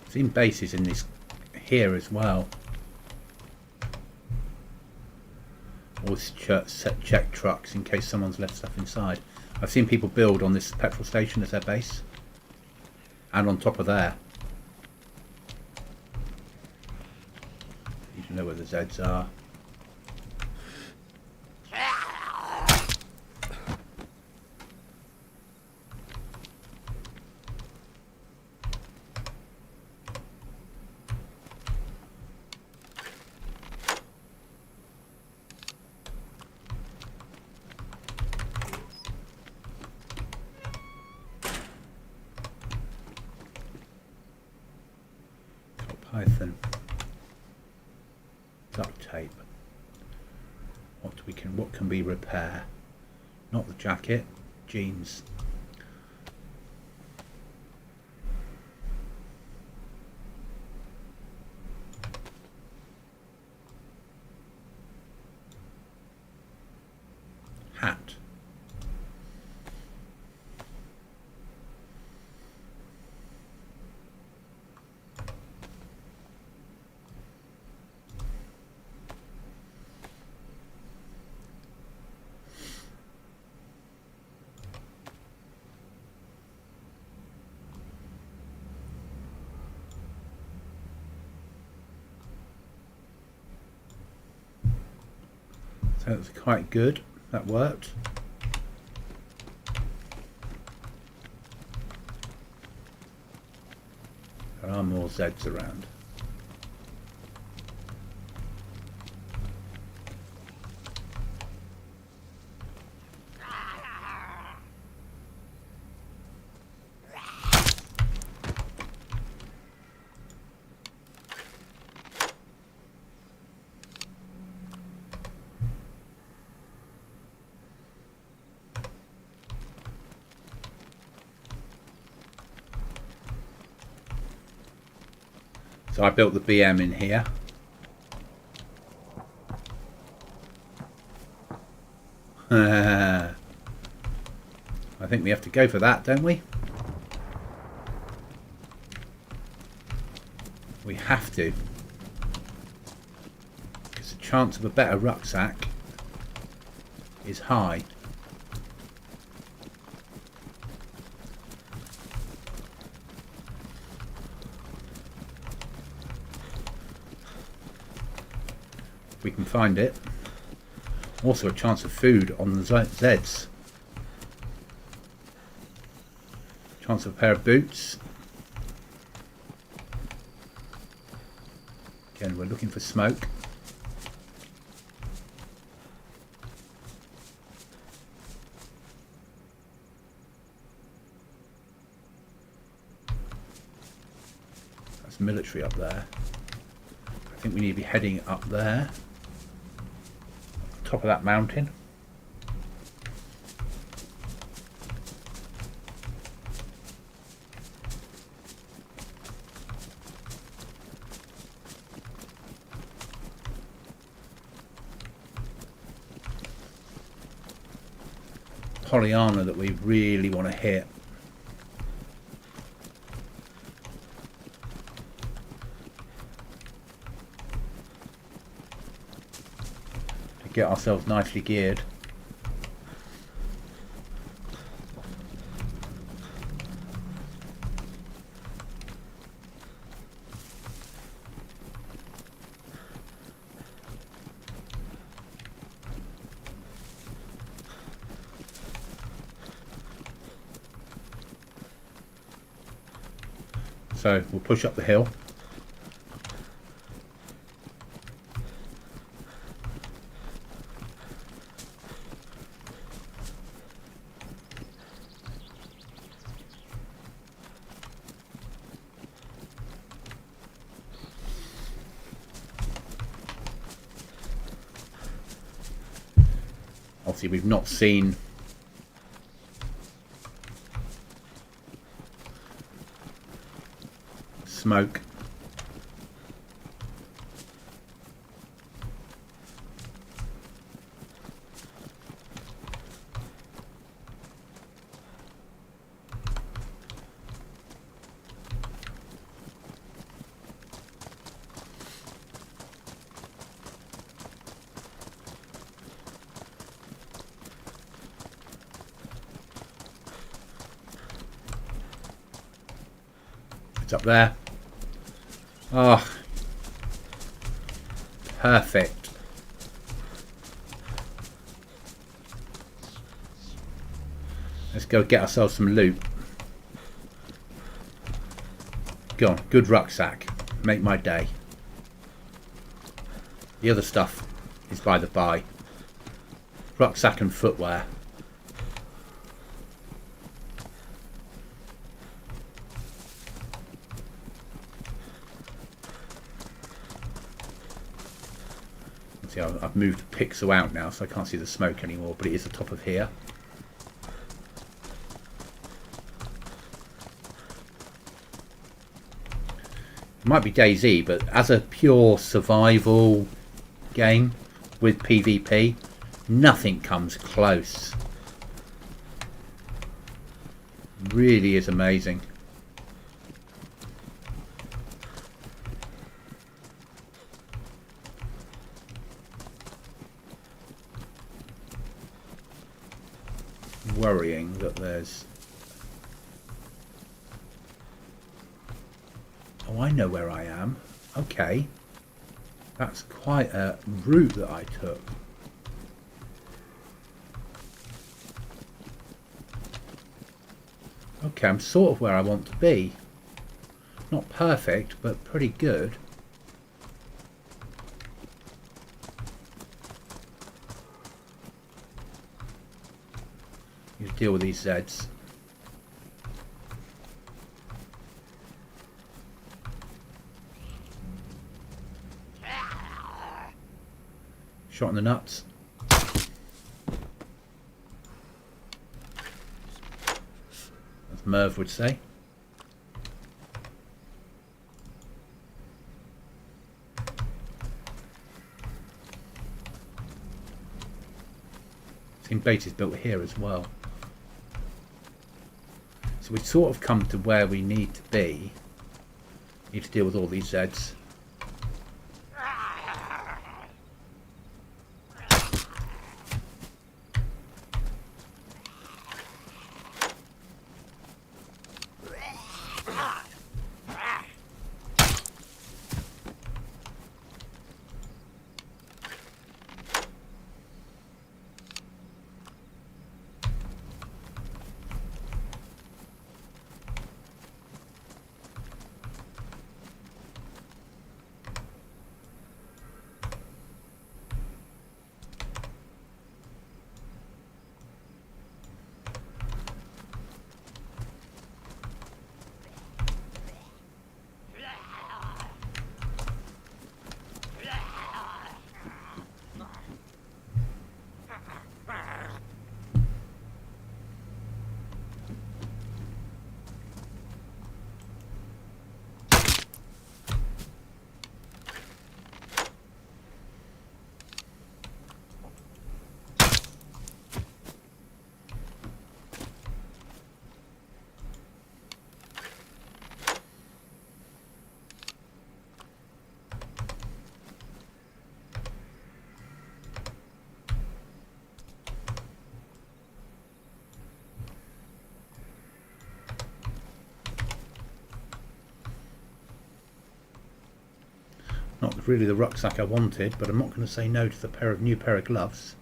I've seen bases in this here as well. Always check trucks in case someone's left stuff inside. I've seen people build on this petrol station as their base, and on top of there. Know where the Zeds are. Python. Duct tape. What can we repair? Not the jacket, jeans. Hat. So that's quite good. That worked. There are more Zeds around. So I built the BM in here. I think we have to go for that, don't we? We have to. Because the chance of a better rucksack is high. We can find it. Also a chance of food on the Zeds. Chance of a pair of boots. Again, we're looking for smoke. That's military up there. I think we need to be heading up there. Top of that mountain. Pollyanna that we really want to hit. Get ourselves nicely geared. So we'll push up the hill. Obviously we've not seen smoke. It's up there. Oh, perfect. Let's go get ourselves some loot. Go on, good rucksack. Make my day. The other stuff is by the by. Rucksack and footwear. See, I've moved the pixel out now, so I can't see the smoke anymore, but it is the top of here. It might be DayZ, but as a pure survival game with PvP, nothing comes close. Really is amazing. Worrying that there's... Oh, I know where I am. Okay. That's quite a route that I took. Okay, I'm sort of where I want to be. Not perfect, but pretty good. You deal with these Zeds. Shot in the nuts. As Merv would say. Team bait is built here as well. So we've sort of come to where we need to be. Need to deal with all these Zeds. Not really the rucksack I wanted, but I'm not going to say no to the new pair of gloves.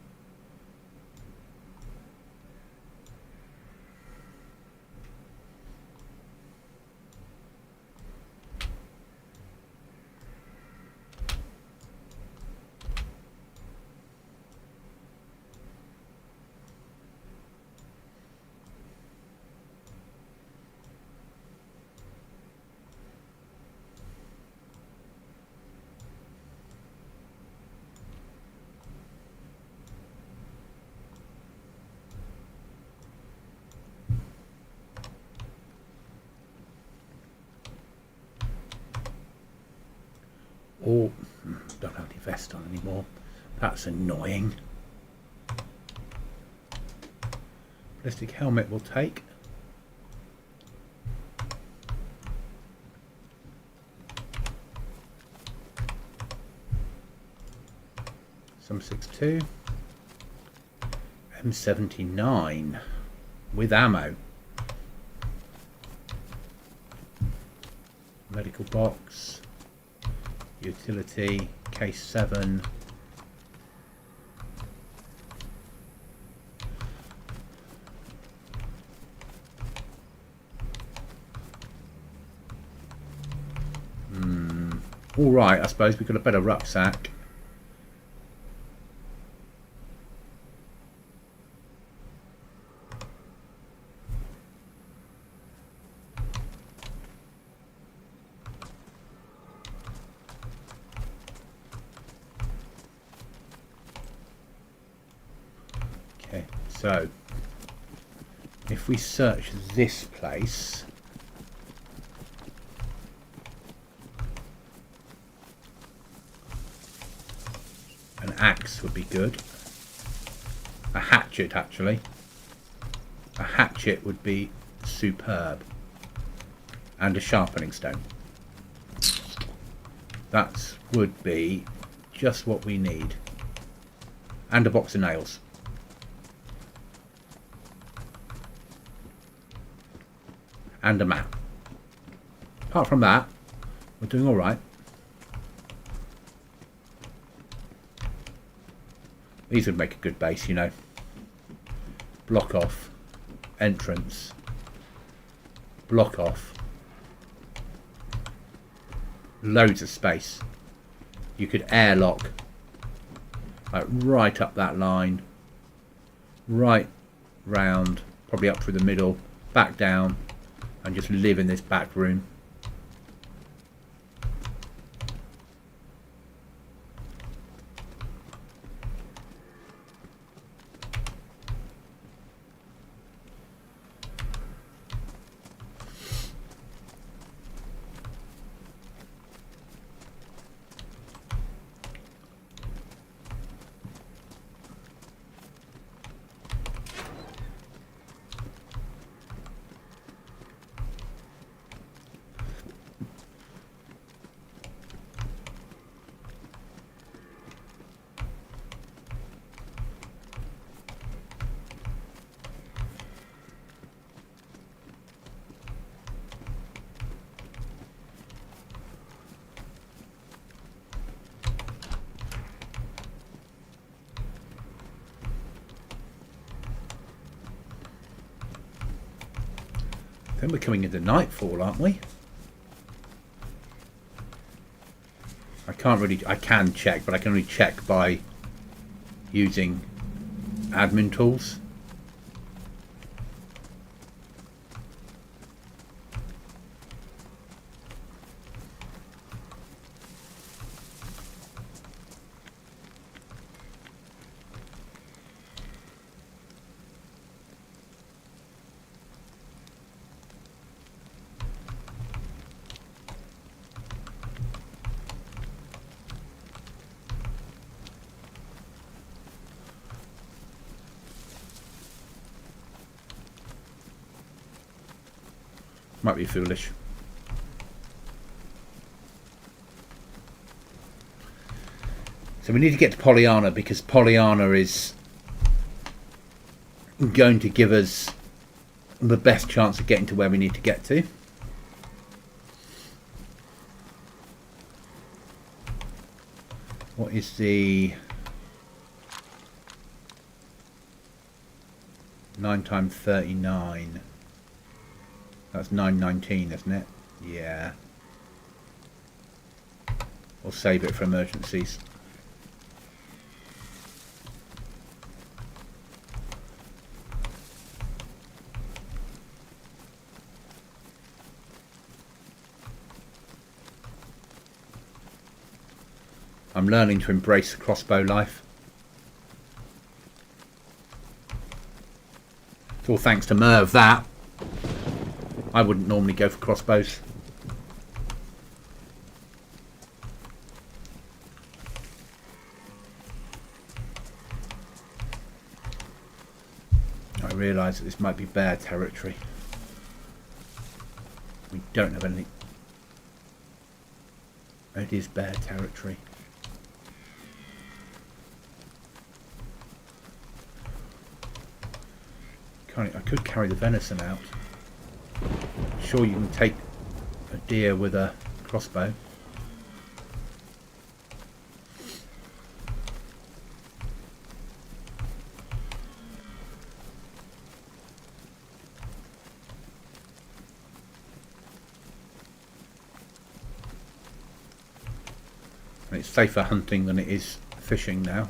Oh, don't have any vest on anymore. That's annoying. Ballistic helmet will take. Some 6.2. M79 with ammo. Medical box. Utility, case 7. All right, I suppose we've got a better rucksack. So, if we search this place, an axe would be good. A hatchet, actually. A hatchet would be superb. And a sharpening stone. That would be just what we need. And a box of nails. And a map. Apart from that, we're doing alright. These would make a good base, you know. Block off. Entrance. Block off. Loads of space. You could airlock. Like right up that line. Right round. Probably up through the middle. Back down. And just live in this back room. Then we're coming into nightfall, aren't we? I can check, but I can only check by using admin tools. Might be foolish. So we need to get to Pollyanna, because Pollyanna is going to give us the best chance of getting to where we need to get to. What is the 9 times 39? That's 919, isn't it? Yeah. We'll save it for emergencies. I'm learning to embrace the crossbow life. It's all thanks to Merv, that. I wouldn't normally go for crossbows. I realise that this might be bear territory. We don't have anything. It is bear territory. I could carry the venison out. Sure, you can take a deer with a crossbow. And it's safer hunting than it is fishing now.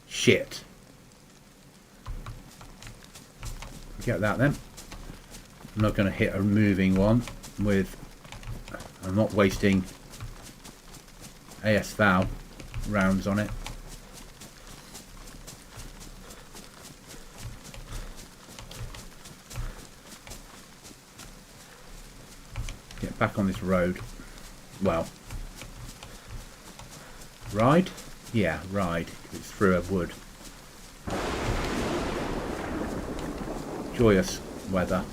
Shit. Get that then. I'm not going to hit a moving one with... I'm not wasting AS Val rounds on it. Get back on this road. Well, ride? Yeah, ride. It's through a wood. Joyous weather.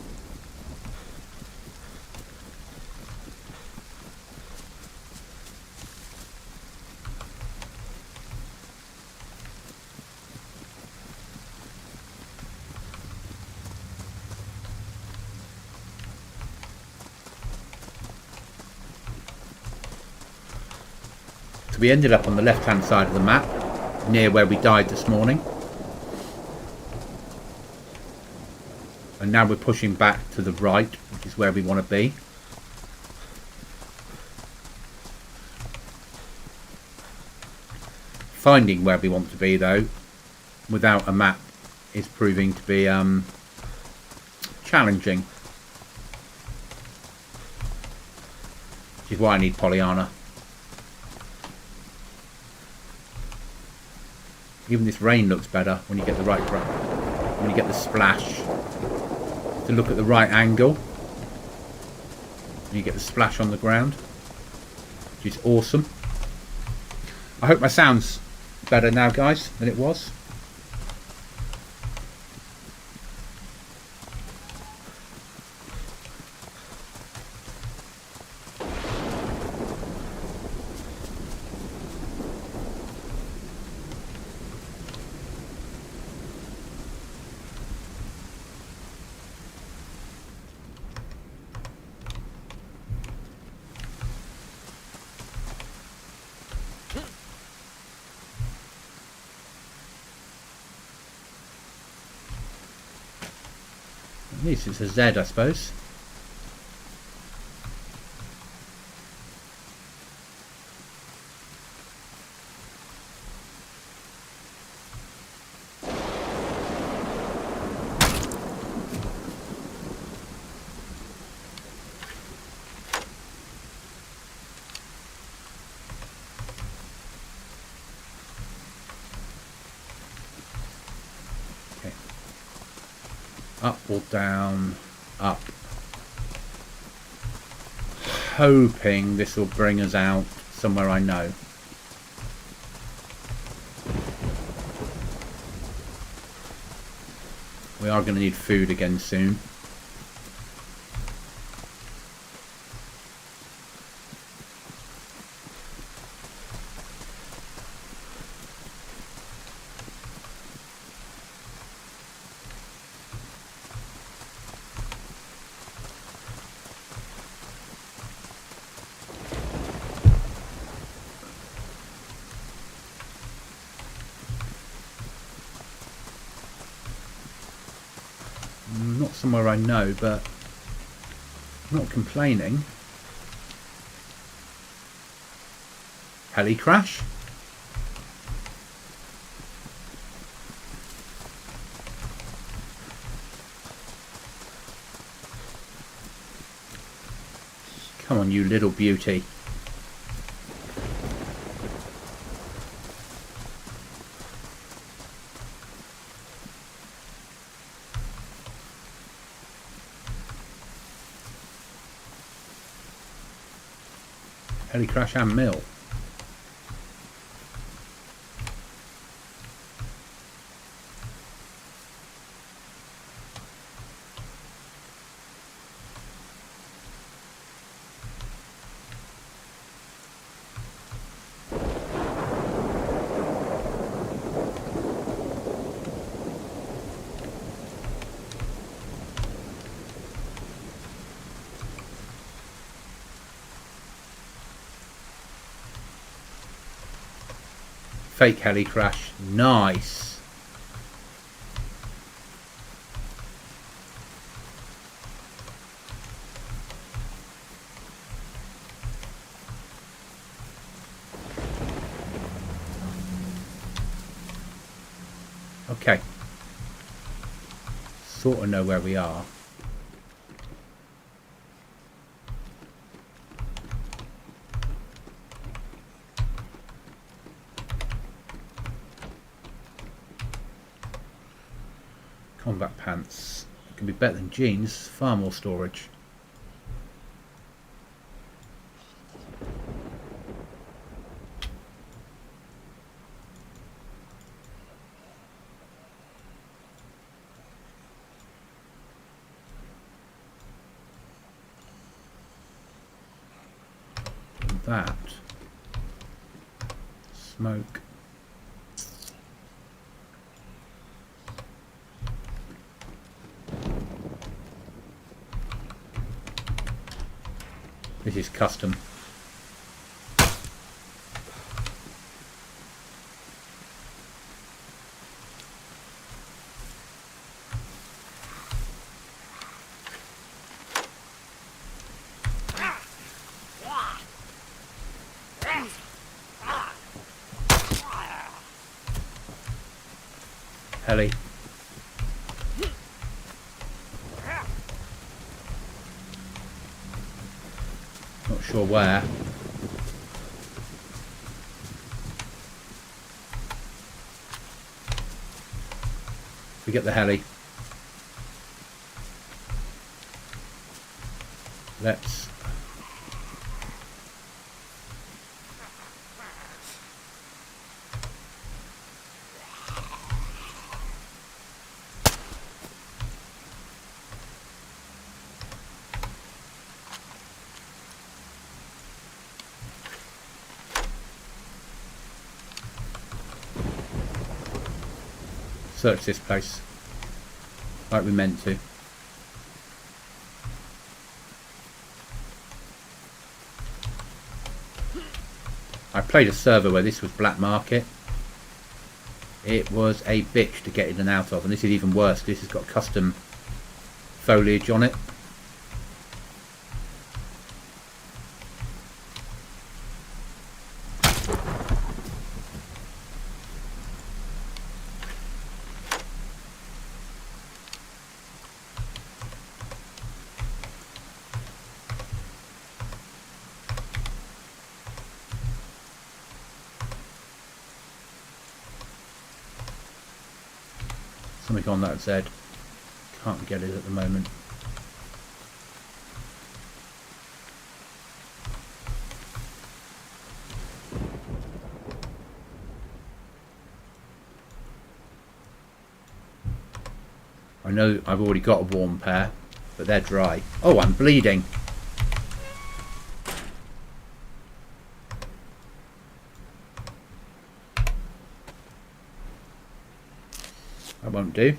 So we ended up on the left hand side of the map, near where we died this morning. And now we're pushing back to the right, which is where we want to be. Finding where we want to be, though, without a map is proving to be challenging. Which is why I need Pollyanna. Even this rain looks better when you get the right, when you get the splash. To look at the right angle, and you get the splash on the ground, which is awesome. I hope my sound's better now, guys, than it was. At least it's a Z, I suppose. Up or down? Up. Hoping this will bring us out somewhere I know. We are going to need food again soon. Not somewhere I know, but I'm not complaining. Heli crash? Come on, you little beauty. Heli crash and mill. Fake heli crash. Nice. Okay. sort of know where we are. Combat pants. It can be better than jeans. Far more storage. That smoke. This is custom. Heli. Not sure where. We get the heli. Let's search this place like we meant to. I played a server where this was black market. It was a bitch to get in and out of, and this is even worse. This has got custom foliage on it. Something on that Z. Can't get it at the moment. I know I've already got a warm pair, but they're dry. Oh, I'm bleeding. That won't do.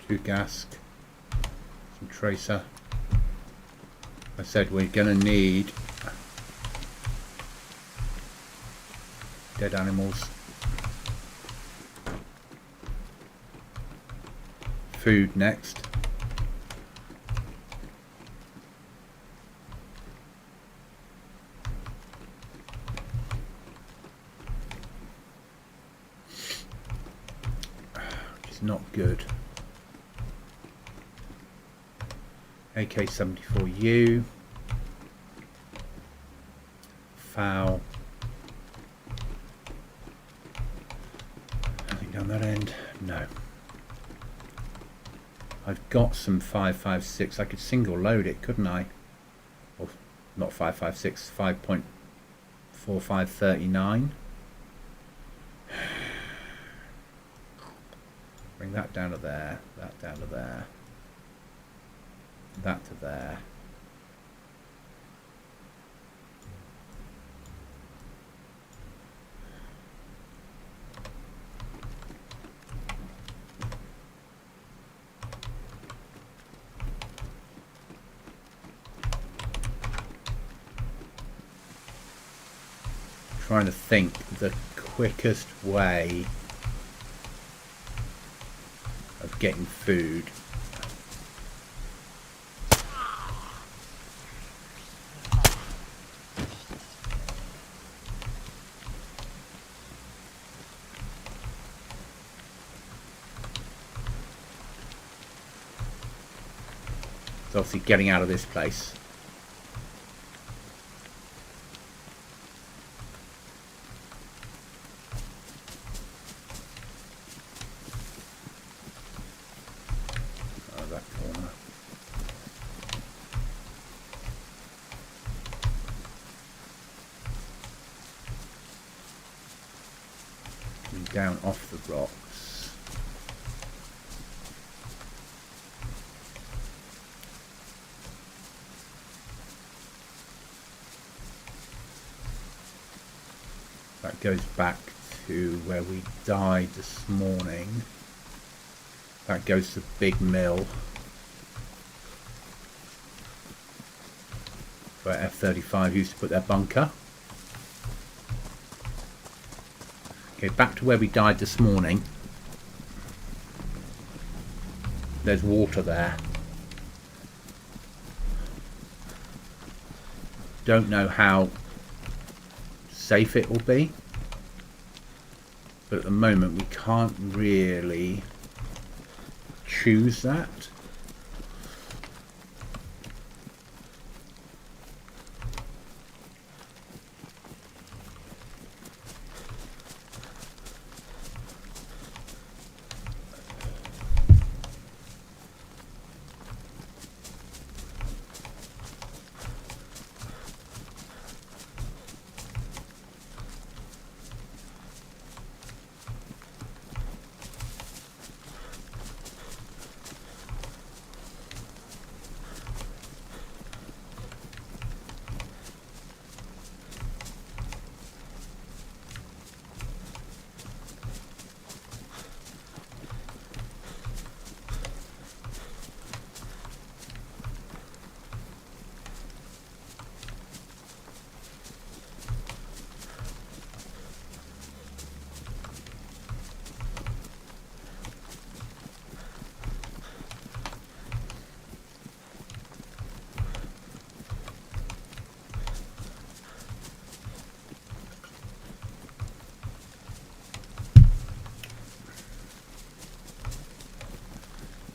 Two gas, some tracer. I said we're gonna need dead animals, food next. Which is not good. AK-74U, foul, nothing down on that end? No. I've got some 5.56. I could single load it, couldn't I? Or not 5.56, 5.4539. Bring that down to there, that down to there, that to there. Trying to think the quickest way of getting food. It's obviously getting out of this place. Down off the rocks. That goes back to where we died this morning. That goes to the big mill where F-35 used to put their bunker. Okay, back to where we died this morning. There's water there. Don't know how safe it will be, but at the moment we can't really choose that.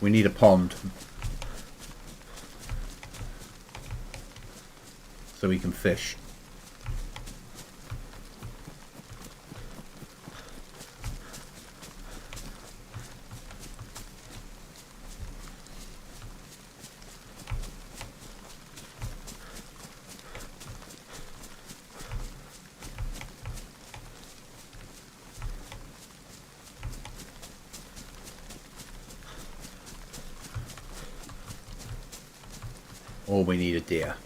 We need a pond so we can fish. Or we need a deer.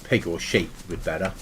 Pig or sheep would be better.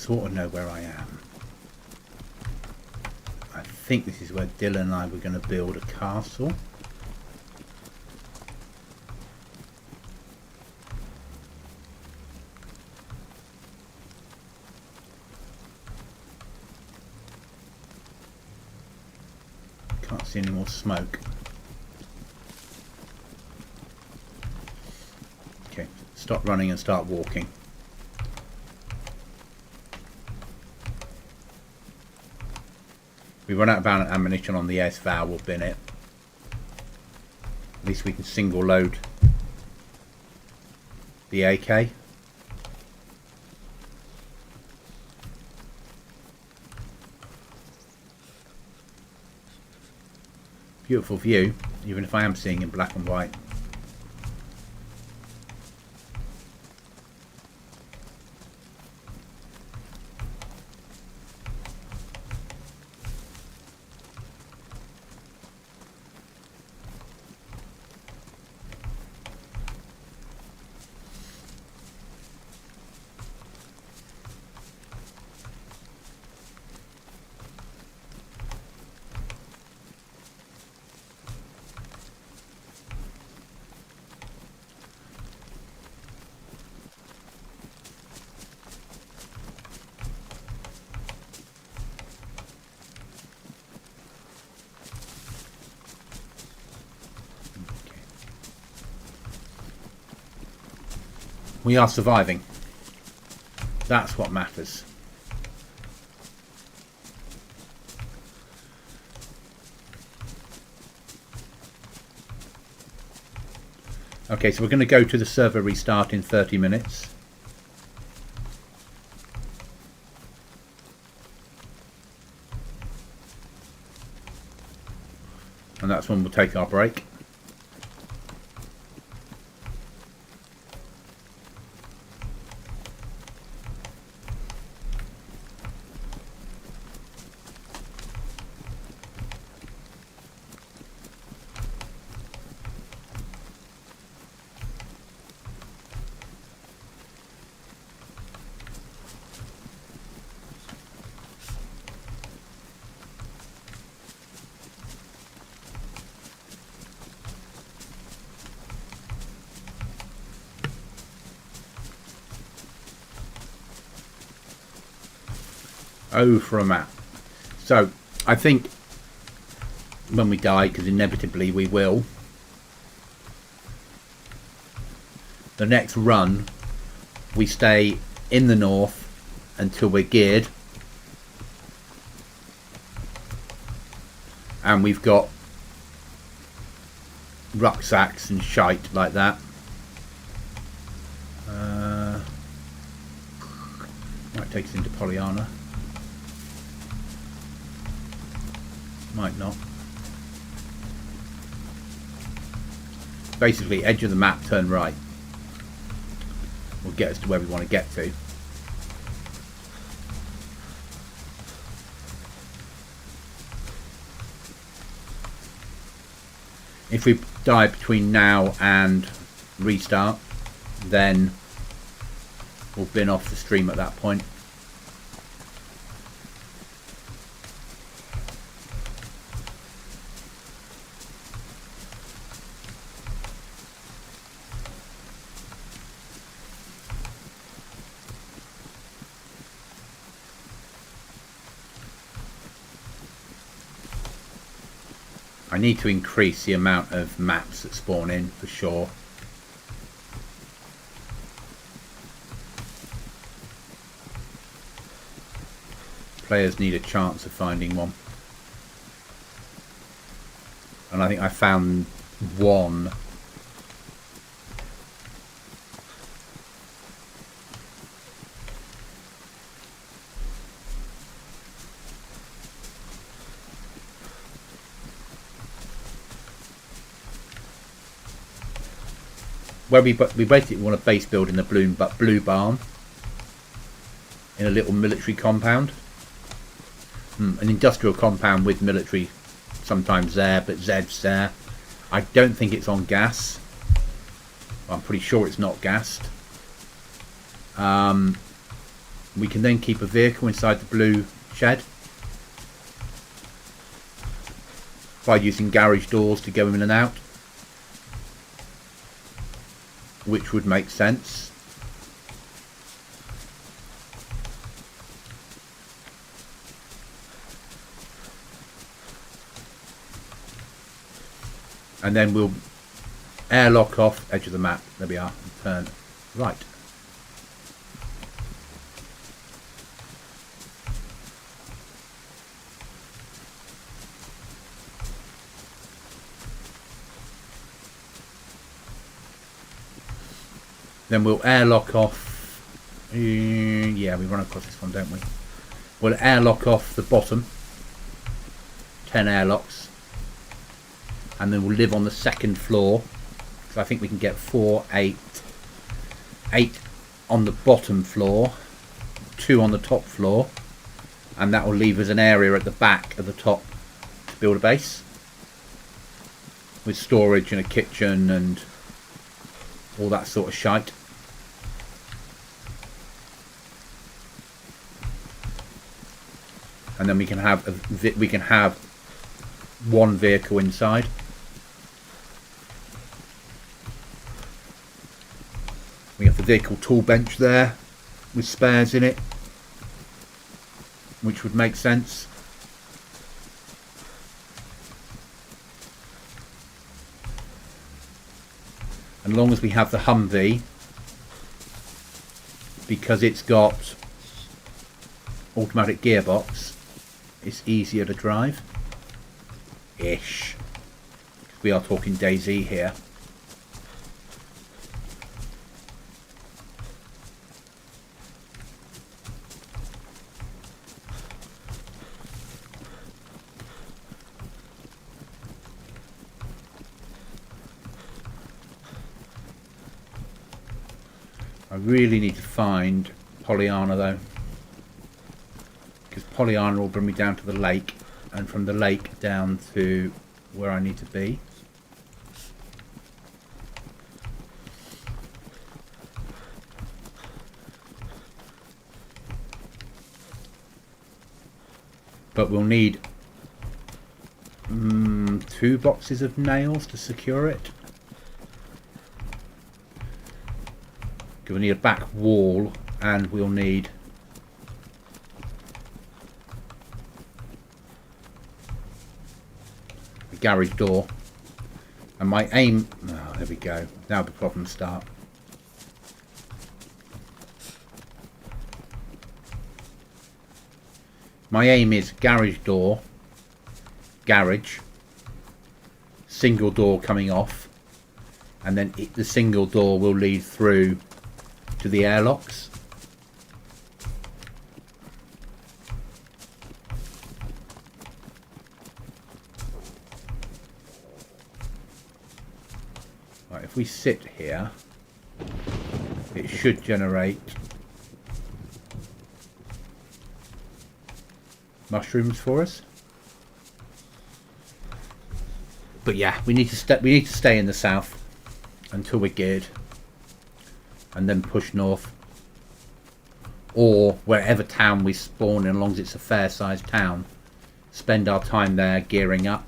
sort of know where I am. I think this is where Dylan and I were going to build a castle. Can't see any more smoke. Okay, stop running and start walking. We run out of ammunition on the S valve, we'll bin it. At least we can single load the AK. Beautiful view, even if I am seeing in black and white. We are surviving. That's what matters. Okay, so we're going to go to the server restart in 30 minutes. And that's when we'll take our break. Oh, for a map. So, I think when we die, because inevitably we will, the next run, we stay in the north until we're geared. And we've got rucksacks and shite like that. Might take us into Pollyanna. Might not. Basically, edge of the map, turn right. Will get us to where we want to get to. If we die between now and restart, then we'll bin off the stream at that point. I need to increase the amount of maps that spawn in for sure. Players need a chance of finding one. And I think I found one. Where we basically want to base build in the blue barn in a little military compound, an industrial compound with military sometimes there, but Zed's there. I don't think it's on gas. I'm pretty sure it's not gassed. We can then keep a vehicle inside the blue shed by using garage doors to go in and out, which would make sense. And then we'll airlock off edge of the map. There we are. Turn right. Then we'll airlock off. Yeah, we run across this one, don't we? We'll airlock off the bottom. 10 airlocks. And then we'll live on the second floor. So I think we can get 4, 8. 8 on the bottom floor. 2 on the top floor. And that will leave us an area at the back of the top to build a base. With storage and a kitchen and all that sort of shite. And then we can have one vehicle inside. We have the vehicle tool bench there with spares in it, which would make sense. And as long as we have the Humvee, because it's got automatic gearbox, it's easier to drive. Ish. We are talking DayZ here. I really need to find Pollyanna though, because Pollyanna will bring me down to the lake, and from the lake down to where I need to be. But we'll need 2 boxes of nails to secure it. We'll need a back wall, and we'll need a garage door. And my aim, oh, there we go, now the problems start. My aim is garage door, garage, single door coming off, and then the single door will lead through to the airlocks. Right, if we sit here, it should generate mushrooms for us. But yeah, we need to stay in the south until we're geared, and then push north, or wherever town we spawn in, as long as it's a fair sized town, spend our time there gearing up.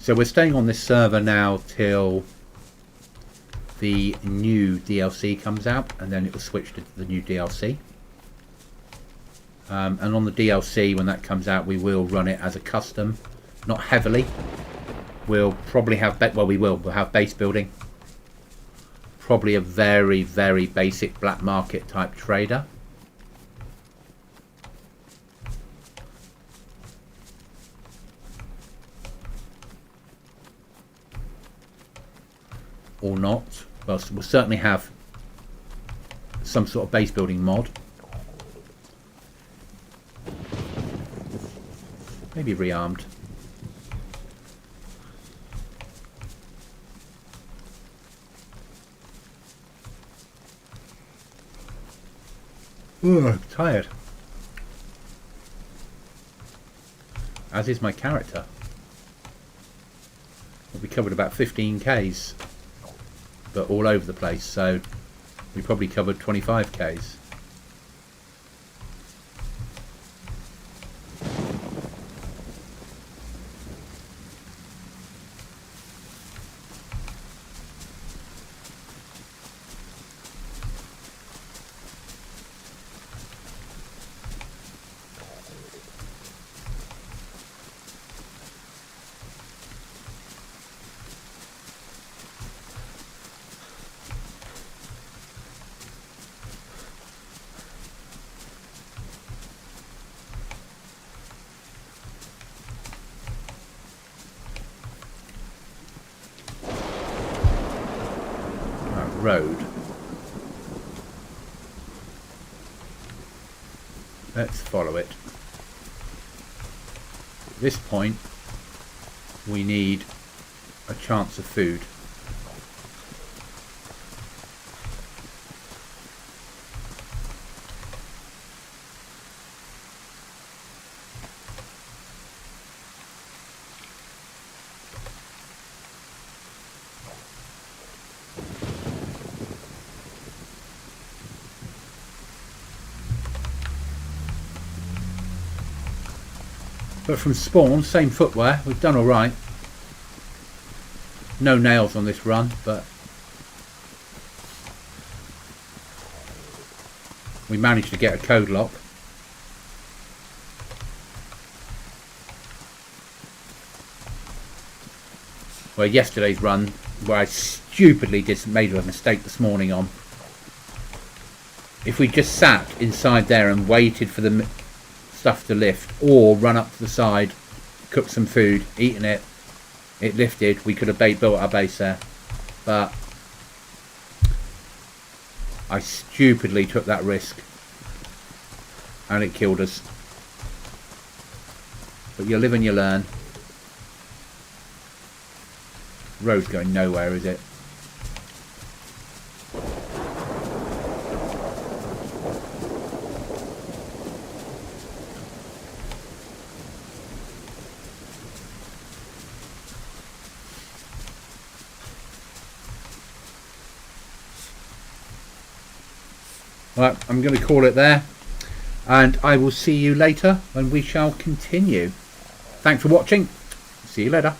So we're staying on this server now till the new DLC comes out, and then it will switch to the new DLC. And on the DLC, when that comes out, we will run it as a custom, not heavily. We'll probably have, we'll have base building. Probably a very, very basic black market type trader. Or not. Well, we'll certainly have some sort of base building mod. Maybe rearmed. Ooh, I'm tired. As is my character. We covered about 15 Ks, but all over the place, so we probably covered 25 Ks. Road. Let's follow it. At this point we need a chance of food. But from spawn, same footwear, we've done alright. No nails on this run, but we managed to get a code lock. Where yesterday's run, where I stupidly made a mistake this morning on. If we just sat inside there and waited for the stuff to lift, or run up to the side, cook some food, eaten it, it lifted, we could have built our base there. But I stupidly took that risk and it killed us. But you live and you learn. Road's going nowhere, is it? Right, I'm going to call it there, and I will see you later when we shall continue. Thanks for watching. See you later.